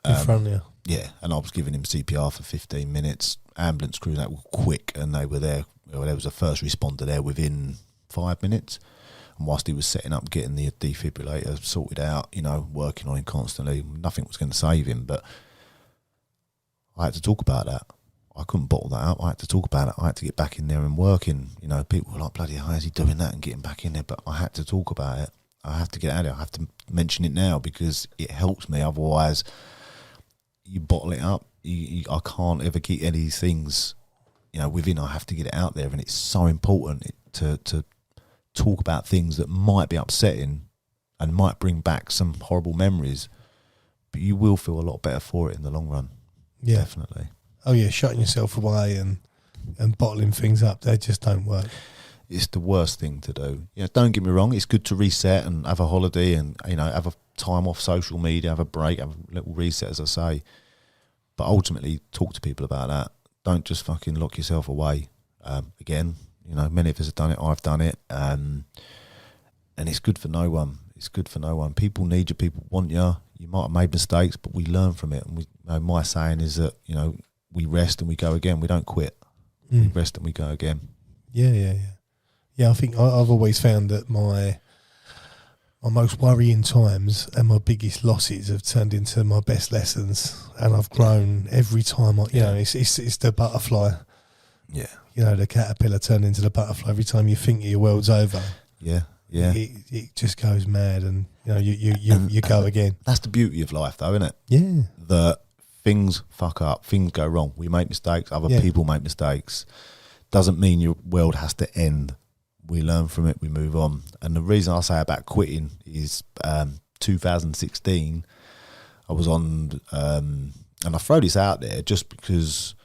In front of you. Yeah, and I was giving him CPR for 15 minutes. Ambulance crew that were quick, and they were there. There was a first responder there within 5 minutes. And whilst he was setting up, getting the defibrillator sorted out, working on him constantly, nothing was going to save him. But I had to talk about that. I couldn't bottle that up. I had to talk about it. I had to get back in there and working. People were like, bloody hell, is he doing that, and getting back in there? But I had to talk about it. I have to get out of there. I have to mention it now because it helps me. Otherwise, you bottle it up. I can't ever keep any of these things, within. I have to get it out there, and it's so important to talk about things that might be upsetting and might bring back some horrible memories, but you will feel a lot better for it in the long run. Yeah, definitely. Oh yeah, shutting yourself away and bottling things up, they just don't work. It's the worst thing to do. Don't get me wrong, it's good to reset and have a holiday and have a time off social media, have a break, have a little reset, as I say. But ultimately, talk to people about that. Don't just fucking lock yourself away. Again, many of us have done it. I've done it, and it's good for no one. It's good for no one. People need you. People want you. You might have made mistakes, but we learn from it. And my saying is that we rest and we go again. We don't quit. We rest and we go again. Yeah. I think I've always found that my most worrying times and my biggest losses have turned into my best lessons, and I've grown every time. It's the butterfly. Yeah. The caterpillar turned into the butterfly. Every time you think your world's over, it just goes mad, and you go again. That's the beauty of life, though, isn't it? Yeah. That things fuck up, things go wrong. We make mistakes. Other people make mistakes. Doesn't mean your world has to end. We learn from it. We move on. And the reason I say about quitting is 2016. I was on, and I throw this out there just because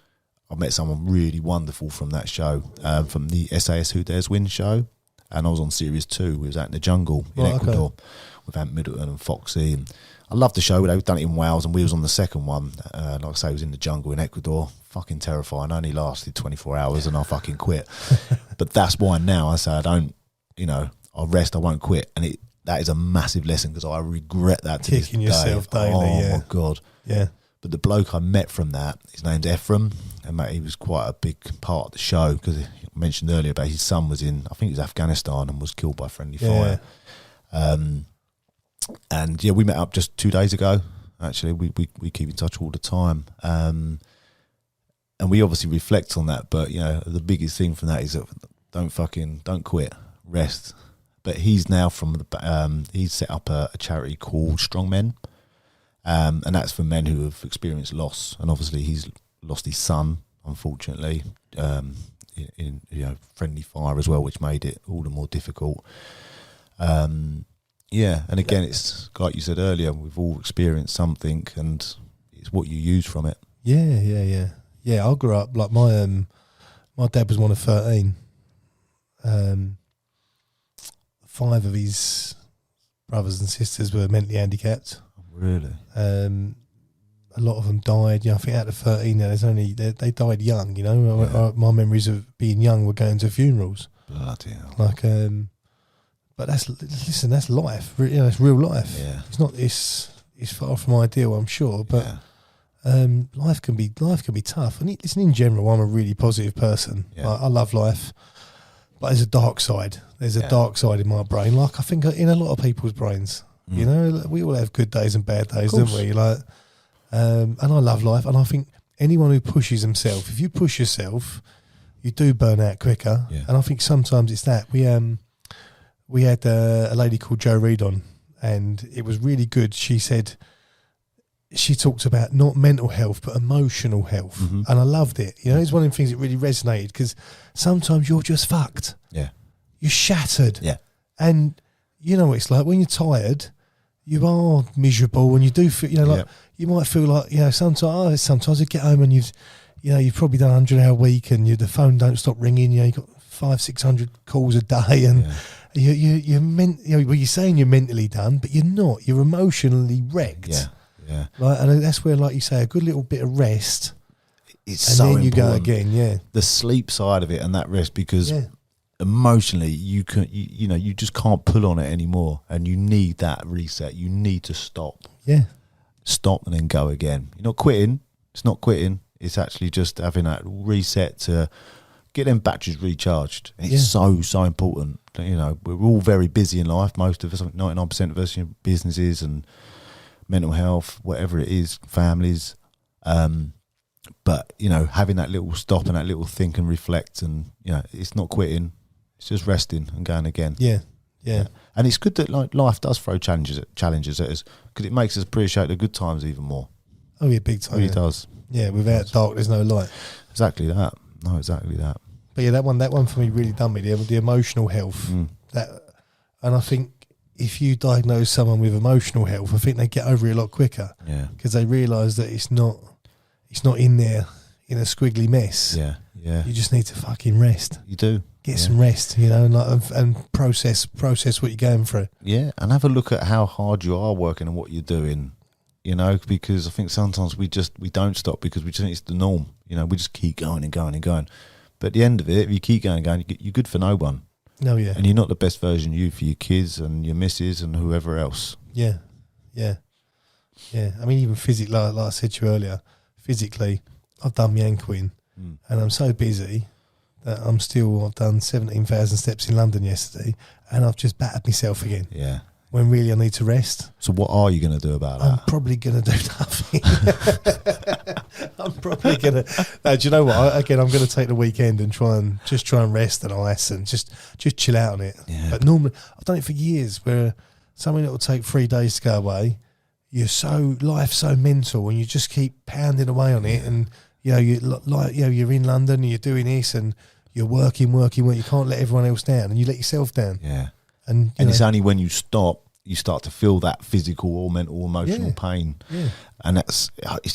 I met someone really wonderful from that show, from the SAS Who Dares Win show. And I was on Series 2. We was out in the jungle in Ecuador with Ant Middleton and Foxy. And I loved the show. They've done it in Wales, and we was on the second one. Like I say, it was in the jungle in Ecuador. Fucking terrifying. Only lasted 24 hours and I fucking quit. But that's why now I say I don't, I'll rest, I won't quit. And that is a massive lesson because I regret that to Kicking this day. yourself daily, my God. Yeah. But the bloke I met from that, his name's Ephraim, and mate, he was quite a big part of the show because I mentioned earlier about his son was in, I think it was Afghanistan, and was killed by friendly fire. And we met up just 2 days ago. Actually, we keep in touch all the time, and we obviously reflect on that. But the biggest thing from that is that don't quit, rest. But he's now he's set up a charity called Strong Men, and that's for men who have experienced loss. And obviously, he's lost his son, unfortunately, in friendly fire as well, which made it all the more difficult. And again, it's like you said earlier, we've all experienced something, and it's what you use from it. Yeah. I grew up like my dad was one of 13. 5 of his brothers and sisters were mentally handicapped. Really? A lot of them died. I think out of 13, they died young. My memories of being young were going to funerals. Bloody hell. Like, but that's life. It's real life. Yeah. It's not. It's far from ideal, I'm sure, but life can be tough. And listen, in general, I'm a really positive person. Yeah. I love life, but there's a dark side. There's a dark side in my brain. Like I think in a lot of people's brains. We all have good days and bad days, don't we? Like, and I love life, and I think anyone who pushes himself, if you push yourself, you do burn out quicker. Yeah. And I think sometimes it's that we had a lady called Jo Reed on, and it was really good. She said she talked about not mental health but emotional health, and I loved it. It's one of the things that really resonated, because sometimes you're just fucked. Yeah, you're shattered. Yeah, and you know what it's like when you're tired. You are miserable, and you do feel, you might feel like, sometimes you get home and you've probably done a 100-hour week, and the phone don't stop ringing. You've got 500-600 calls a day, and you're saying you're mentally done, but you're not. You're emotionally wrecked. Yeah. Right, and that's where, like you say, a good little bit of rest. It's and so then you important. go again. Yeah, the sleep side of it and that rest, because emotionally you just can't pull on it anymore, and you need that reset. You need to stop and then go again. You're not quitting. It's not quitting. It's actually just having that reset to get them batteries recharged. It's so important. We're all very busy in life. Most of us, 99% of us, businesses and mental health, whatever it is, families. But having that little stop and that little think and reflect, and it's not quitting. It's just resting and going again. Yeah. And it's good that life does throw challenges at us, because it makes us appreciate the good times even more. Oh yeah, big time. It really does. Yeah, without dark, there's no light. Exactly that. No, exactly that. But yeah, that one for me really done me. The emotional health. And I think if you diagnose someone with emotional health, I think they get over it a lot quicker. Yeah. Because they realise that it's not in there in a squiggly mess. Yeah. You just need to fucking rest. You do. Get some rest, and process what you're going through. Yeah, and have a look at how hard you are working and what you're doing. Because I think sometimes we don't stop, because we just think it's the norm. We just keep going and going and going. But at the end of it, if you keep going and going, you're good for no one. No, yeah. And you're not the best version of you for your kids and your missus and whoever else. Yeah. I mean, even physically, like I said to you earlier, physically, I've done my ankle in, and I'm so busy that I've done 17,000 steps in London yesterday, and I've just battered myself again. Yeah. When really I need to rest. So what are you going to do about that? I'm probably going to do nothing. I'm probably going to... No, do you know what? I'm going to take the weekend and try and rest and ice and just chill out on it. Yeah. But normally, I've done it for years, where something that will take 3 days to go away, life's so mental, and you just keep pounding away on it, and you're in London and you're doing this, and you're working. You can't let everyone else down, and you let yourself down. Yeah. And it's only when you stop, you start to feel that physical or mental, emotional pain. Yeah. And it's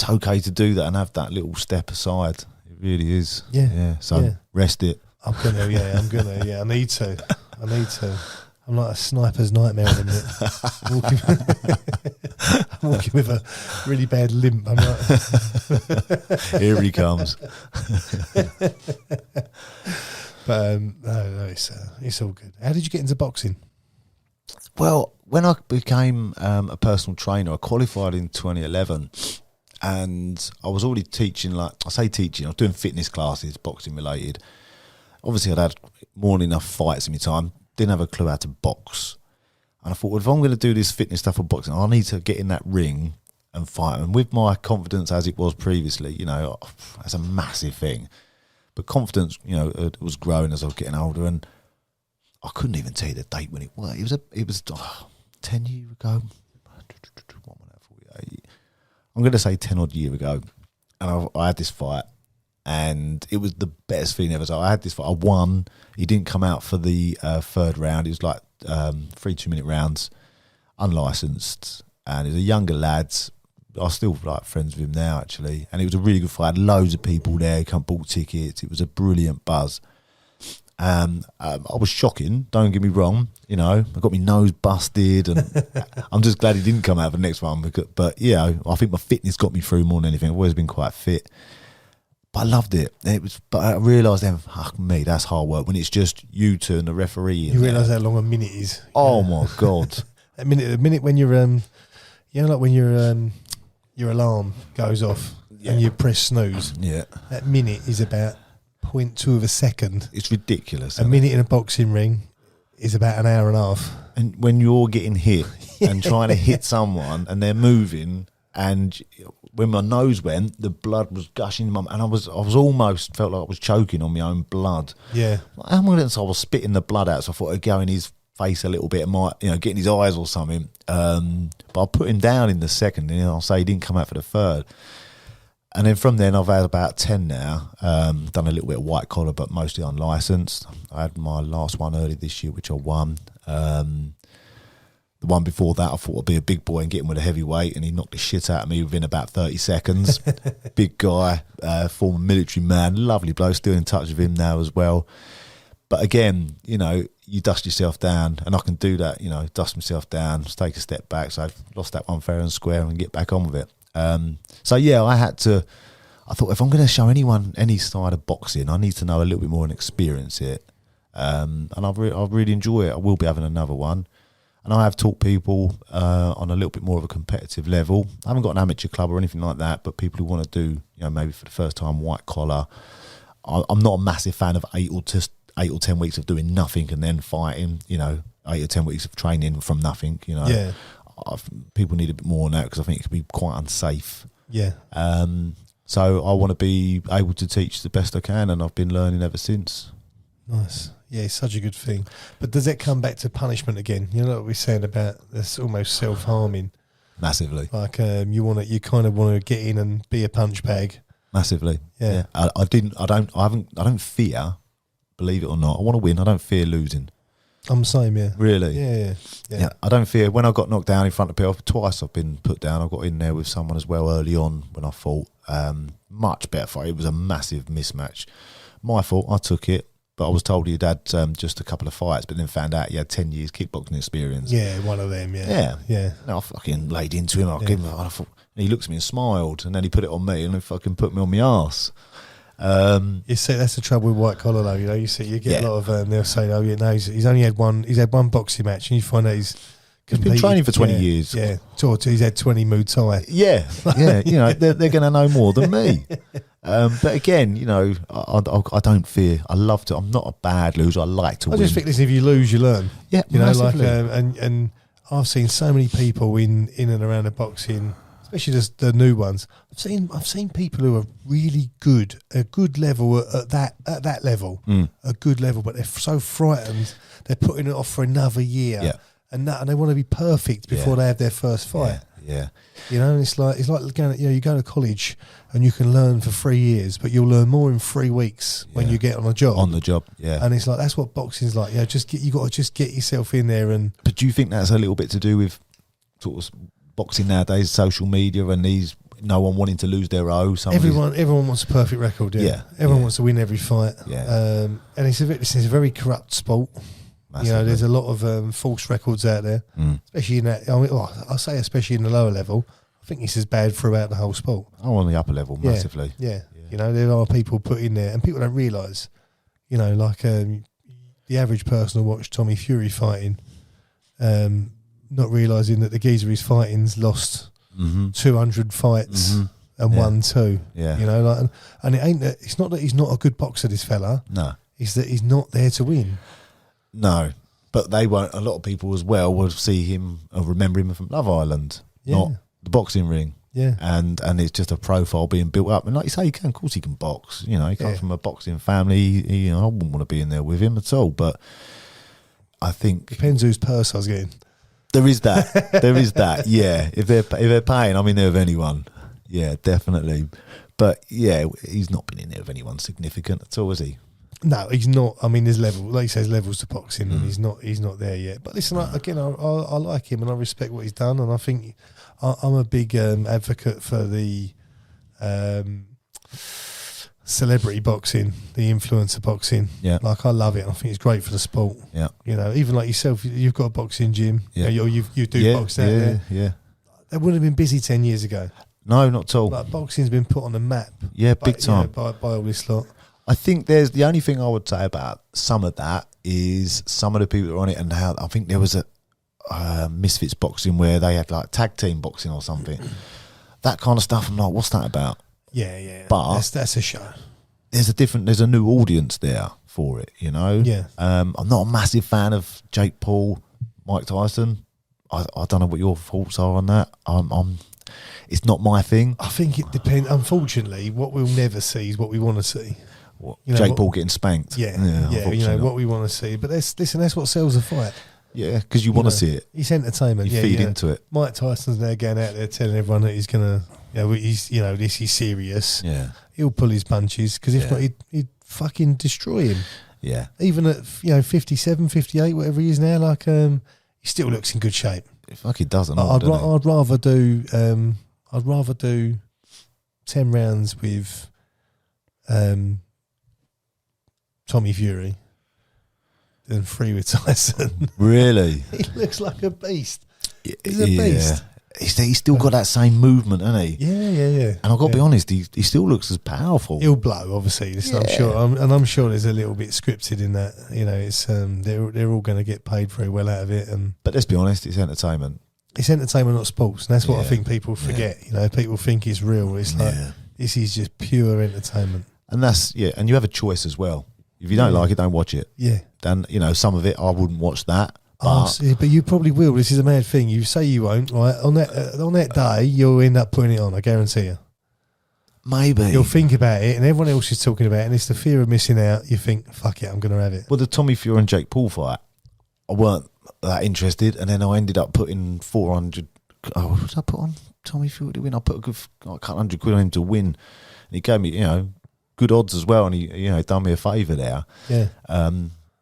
okay to do that and have that little step aside. It really is. Yeah. So rest it. I'm gonna. I need to. I'm like a sniper's nightmare at the minute. I'm walking with a really bad limp. I'm like, here he comes. But no, it's all good. How did you get into boxing? Well, when I became a personal trainer, I qualified in 2011, and I was already teaching. I was doing fitness classes, boxing related. Obviously, I'd had more than enough fights in my time. Didn't have a clue how to box, and I thought, well, if I'm going to do this fitness stuff for boxing, I need to get in that ring and fight. And with my confidence as it was previously, you know, that's a massive thing. But confidence, you know, it was growing as I was getting older, and I couldn't even tell you the date when it was. It was 10 years ago. I'm going to say 10 odd years ago, and I had this fight, and it was the best thing ever. So I had this fight. I won. He didn't come out for the third round. It was like 3 2-minute rounds, unlicensed, and he was a younger lad. I still like friends with him now, actually. And it was a really good fight. I had loads of people there who come bought tickets. It was a brilliant buzz. I was shocking, don't get me wrong. You know, I got my nose busted, and I'm just glad he didn't come out for the next one. But yeah, I think my fitness got me through more than anything. I've always been quite fit. But I loved it. But I realised then, fuck me, that's hard work. When it's just you two and the referee. You realise how long a minute is. Oh my God. A minute when you're, you know, like when your alarm goes off and you press snooze. Yeah. That minute is about 0.2 of a second. It's ridiculous. A minute in a boxing ring is about an hour and a half. And when you're getting hit and trying to hit someone and they're moving, and when my nose went, the blood was gushing, and I was almost felt like I was choking on my own blood. Yeah. How am I going to? So I was spitting the blood out, so I thought I'd go in his face a little bit, might, you know, get in his eyes or something. But I put him down in the second, and you know, I'll say he didn't come out for the third. And then from then, I've had about 10 now. Done a little bit of white collar, but mostly unlicensed. I had my last one early this year, which I won. The one before that, I thought I'd be a big boy and get him with a heavyweight, and he knocked the shit out of me within about 30 seconds. Big guy, former military man, lovely bloke, still in touch with him now as well. But again, you know, you dust yourself down, and I can do that, you know, dust myself down, take a step back. So I've lost that one fair and square and get back on with it. So yeah, I thought if I'm going to show anyone any side of boxing, I need to know a little bit more and experience it. And I really enjoy it. I will be having another one. And I have taught people on a little bit more of a competitive level. I haven't got an amateur club or anything like that, but people who want to do, you know, maybe for the first time, white collar. I'm not a massive fan of 8 or 10 weeks of doing nothing and then fighting, you know, 8 or 10 weeks of training from nothing, you know. Yeah. People need a bit more on that because I think it can be quite unsafe. Yeah. So I want to be able to teach the best I can, and I've been learning ever since. Nice. Yeah, it's such a good thing. But does it come back to punishment again? You know what we're saying about this almost self-harming? Massively. Like you kind of want to get in and be a punch bag. Massively. Yeah. I don't fear, believe it or not. I want to win. I don't fear losing. I'm the same, yeah. Really? Yeah. I don't fear. When I got knocked down in front of people, twice I've been put down. I got in there with someone as well early on when I fought. Much better fight. It was a massive mismatch. My fault. I took it. But I was told he'd had just a couple of fights, but then found out he had 10 years kickboxing experience. Yeah, one of them, yeah. And I fucking laid into him. I thought, and he looked at me and smiled, and then he put it on me, and he fucking put me on my arse. You see, that's the trouble with white collar, though. You know, you get a lot of they'll say, "Oh, yeah, no, he's only had one. He's had one boxing match," and you find out he's been training for 20 years. Yeah, he's had 20 Muay Thai. Yeah. You know, they're going to know more than me. But again, you know, I don't fear. I love to. I'm not a bad loser. I like to win. I just think, listen, if you lose, you learn. Yeah, you know, massively. like and I've seen so many people in and around the boxing, especially just the new ones. I've seen people who are really good, a good level at that level, a good level, but they're so frightened they're putting it off for another year. Yeah. And they want to be perfect before they have their first fight. Yeah. You know, it's like going. You know, you go to college and you can learn for 3 years, but you'll learn more in 3 weeks when you get on a job. On the job, yeah. And it's like that's what boxing's like. You know, you got to just get yourself in there. And but do you think that's a little bit to do with sort of boxing nowadays, social media, and no one wanting to lose their O? Everyone wants a perfect record. Yeah. Everyone wants to win every fight. Yeah. And it's a very corrupt sport. Massively. You know, there's a lot of false records out there, especially in that. I mean, I'll say especially in the lower level. I think it's as bad throughout the whole sport. Oh, on the upper level, massively. Yeah. You know, there are people put in there, and people don't realise. You know, like the average person will watch Tommy Fury fighting, not realising that the geezer he's fighting's lost 200 fights and won 2. Yeah. You know, like, and it ain't that. It's not that he's not a good boxer. This fella. No. It's that he's not there to win. No, but they won't. A lot of people as well will see him or remember him from Love Island, not the boxing ring. Yeah. And it's just a profile being built up. And like you say, of course he can box. You know, he comes from a boxing family. I wouldn't want to be in there with him at all. But I think depends whose purse I was getting. There is that. There is that. Yeah. If they're paying, I'm in there with anyone. Yeah, definitely. But yeah, he's not been in there with anyone significant at all, has he? No, he's not. I mean, there's levels, like you say, there's levels to boxing, and he's not there yet. But listen, I like him, and I respect what he's done, and I think I'm a big advocate for the celebrity boxing, the influencer boxing. Yeah, like I love it. I think it's great for the sport. Yeah, you know, even like yourself, you've got a boxing gym. Yeah, you do box out there. Yeah, that wouldn't have been busy 10 years ago. No, not at all. Like boxing's been put on the map. Yeah, big time by all this lot. I think there's the only thing I would say about some of that is some of the people that are on it, and how I think there was a Misfits boxing where they had like tag team boxing or something. That kind of stuff. I'm like, what's that about? Yeah. But that's a show. There's a new audience there for it, you know. Yeah. I'm not a massive fan of Jake Paul, Mike Tyson. I don't know what your thoughts are on that. It's not my thing. I think it depends. Unfortunately, what we'll never see is what we want to see. Jake Paul getting spanked. Yeah. You know what we want to see. But that's what sells a fight. Yeah, because you want to see it. It's entertainment. You feed into it. Mike Tyson's now going out there telling everyone that he's gonna, this is serious. Yeah, he'll pull his punches because if not, he'd fucking destroy him. Yeah, even at 57, 58, whatever he is now, like he still looks in good shape. Fuck, he doesn't. I'd rather do 10 rounds with Tommy Fury than 3 with Tyson. Really? He looks like a beast. He's a beast. He's still got that same movement, hasn't he? Yeah. And I've got to be honest, he still looks as powerful. He'll blow, obviously. I'm sure, I'm sure there's a little bit scripted in that. You know, it's they're all going to get paid very well out of it. But let's be honest, it's entertainment. It's entertainment, not sports, and that's what I think people forget. You know, people think it's real. It's like this is just pure entertainment. And and you have a choice as well. If you don't like it, don't watch it. Yeah. Then, some of it, I wouldn't watch that. But you probably will. This is a mad thing. You say you won't, right? On that day, you'll end up putting it on, I guarantee you. Maybe. You'll think about it, and everyone else is talking about it, and it's the fear of missing out. You think, fuck it, I'm going to have it. Well, the Tommy Fury and Jake Paul fight, I weren't that interested, and then I ended up putting 400... Oh, what did I put on Tommy Fury to win? I put a good couple £100 on him to win, and he gave me, good odds as well, and he done me a favour there. Yeah.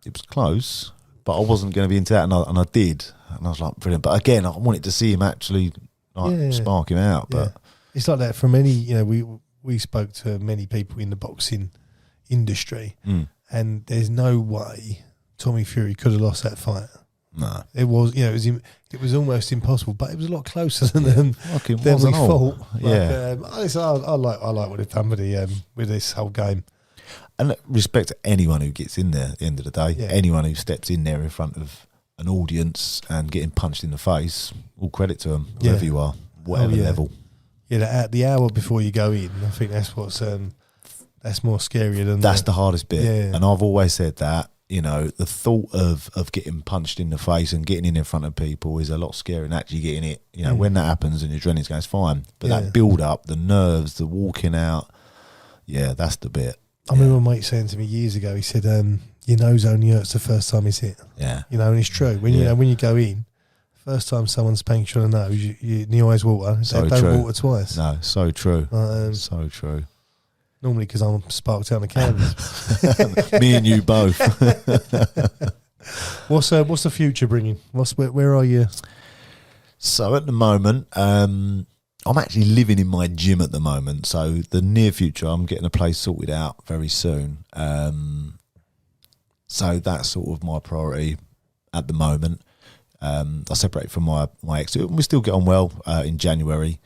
It was close, but I wasn't going to be into that, and I did, and I was like, brilliant. But again, I wanted to see him actually spark him out. But it's like that from any. We spoke to many people in the boxing industry, and there's no way Tommy Fury could have lost that fight. No, it was. It was almost impossible, but it was a lot closer than we thought. Yeah, I like what they've done with this whole game. And respect to anyone who gets in there at the end of the day. Yeah. Anyone who steps in there in front of an audience and getting punched in the face, all credit to them, wherever you are, whatever level. Yeah, the hour before you go in, I think that's what's that's more scarier than that's the hardest bit. Yeah. And I've always said that. The thought of getting punched in the face and getting in front of people is a lot scarier than actually getting it. When that happens and your adrenaline's going, it's fine. But that build up, the nerves, the walking out, that's the bit. I remember my mate saying to me years ago, he said, your nose only hurts the first time it's hit. Yeah. And it's true. When you go in, first time someone spanks you on the nose, your eyes water. So they don't true. water twice. No, so true. So true. Normally because I'm sparked out the canvas. Me and you both. What's the future bringing? Where are you? So at the moment, I'm actually living in my gym at the moment. So the near future, I'm getting a place sorted out very soon. So that's sort of my priority at the moment. I separated from my ex. We still get on well in January.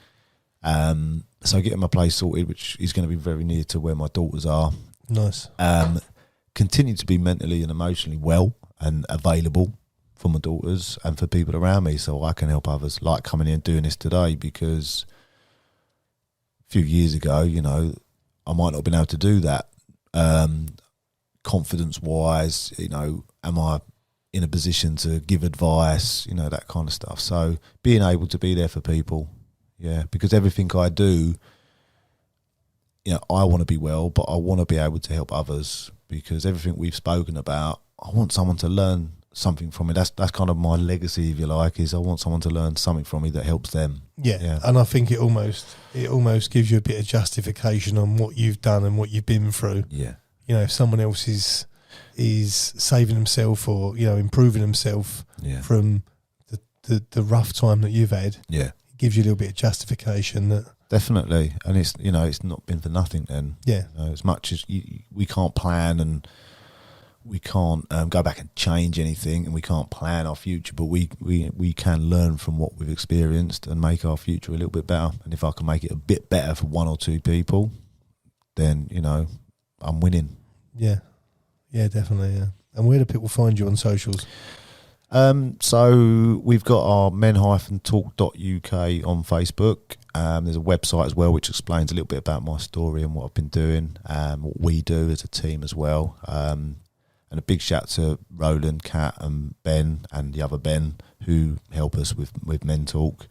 So getting my place sorted, which is going to be very near to where my daughters are. Nice. Continue to be mentally and emotionally well and available for my daughters and for people around me, so I can help others. Like coming in and doing this today, because a few years ago, I might not have been able to do that. Confidence-wise, am I in a position to give advice? That kind of stuff. So being able to be there for people, Yeah, because everything I do, you know, I want to be well, but I want to be able to help others, because everything we've spoken about, I want someone to learn something from it. That's kind of my legacy, if you like, is I want someone to learn something from me that helps them. Yeah. And I think it almost gives you a bit of justification on what you've done and what you've been through. Yeah. You know, if someone else is saving himself or, you know, improving himself from the rough time that you've had, it gives you a little bit of justification that. Definitely. And it's, you know, it's not been for nothing then. Yeah. You know, as much as we can't plan and we can't go back and change anything, and we can't plan our future, but we can learn from what we've experienced and make our future a little bit better. And if I can make it a bit better for one or two people, then, you know, I'm winning. Yeah. Yeah, definitely, yeah. And where do people find you on socials? So we've got our men-talk.uk on Facebook. There's a website as well which explains a little bit about my story and what I've been doing, what we do as a team as well. And a big shout to Roland, Kat and Ben and the other Ben who help us with Men Talk.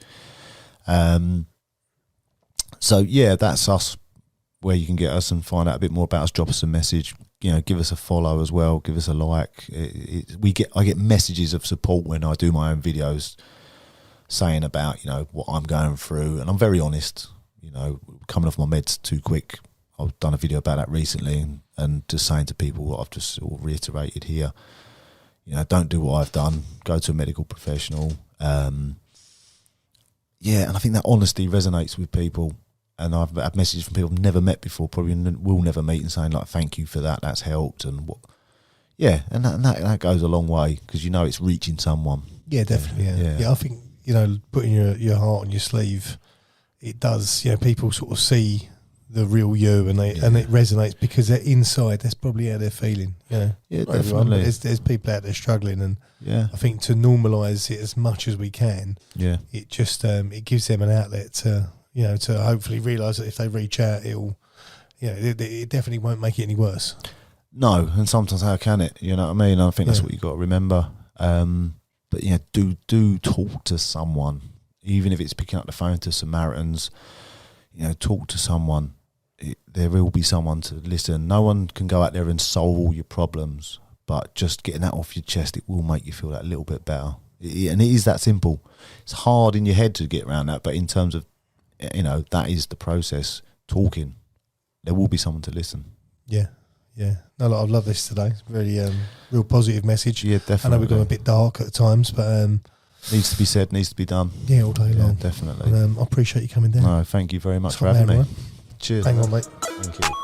So yeah, that's us, where you can get us and find out a bit more about us. Drop us a message, you know, give us a follow as well, give us a like. I get messages of support when I do my own videos saying about, you know, what I'm going through, and I'm very honest, you know, coming off my meds too quick. I've done a video about that recently, and just saying to people what I've just sort of reiterated here, you know, don't do what I've done, go to a medical professional. And I think that honesty resonates with people. And I've had messages from people I've never met before, probably will never meet, and saying like, thank you for that, that's helped. And and that goes a long way, because you know it's reaching someone. Yeah, definitely. Yeah, I think, you know, putting your heart on your sleeve, it does. You know, people sort of see the real you, and and it resonates because they're inside. That's probably how they're feeling. You know? Yeah, definitely. There's people out there struggling, and I think to normalise it as much as we can. Yeah, it just it gives them an outlet to, you know, to hopefully realise that if they reach out, it'll, you know, it definitely won't make it any worse. No, and sometimes how can it? You know what I mean? I think that's what you've got to remember. But yeah, do talk to someone, even if it's picking up the phone to Samaritans. You know, talk to someone. There will be someone to listen. No one can go out there and solve all your problems, but just getting that off your chest, it will make you feel that little bit better. And it is that simple. It's hard in your head to get around that, but in terms of, you know, that is the process. Talking, there will be someone to listen. Yeah. No, look, I've loved this today. It's really real positive message. Yeah, definitely. I know we've gone a bit dark at times, but needs to be said, needs to be done. Yeah, all day long. Definitely. And, I appreciate you coming down. No, thank you very much for having me. Man. Cheers. Hang on, mate. Thank you.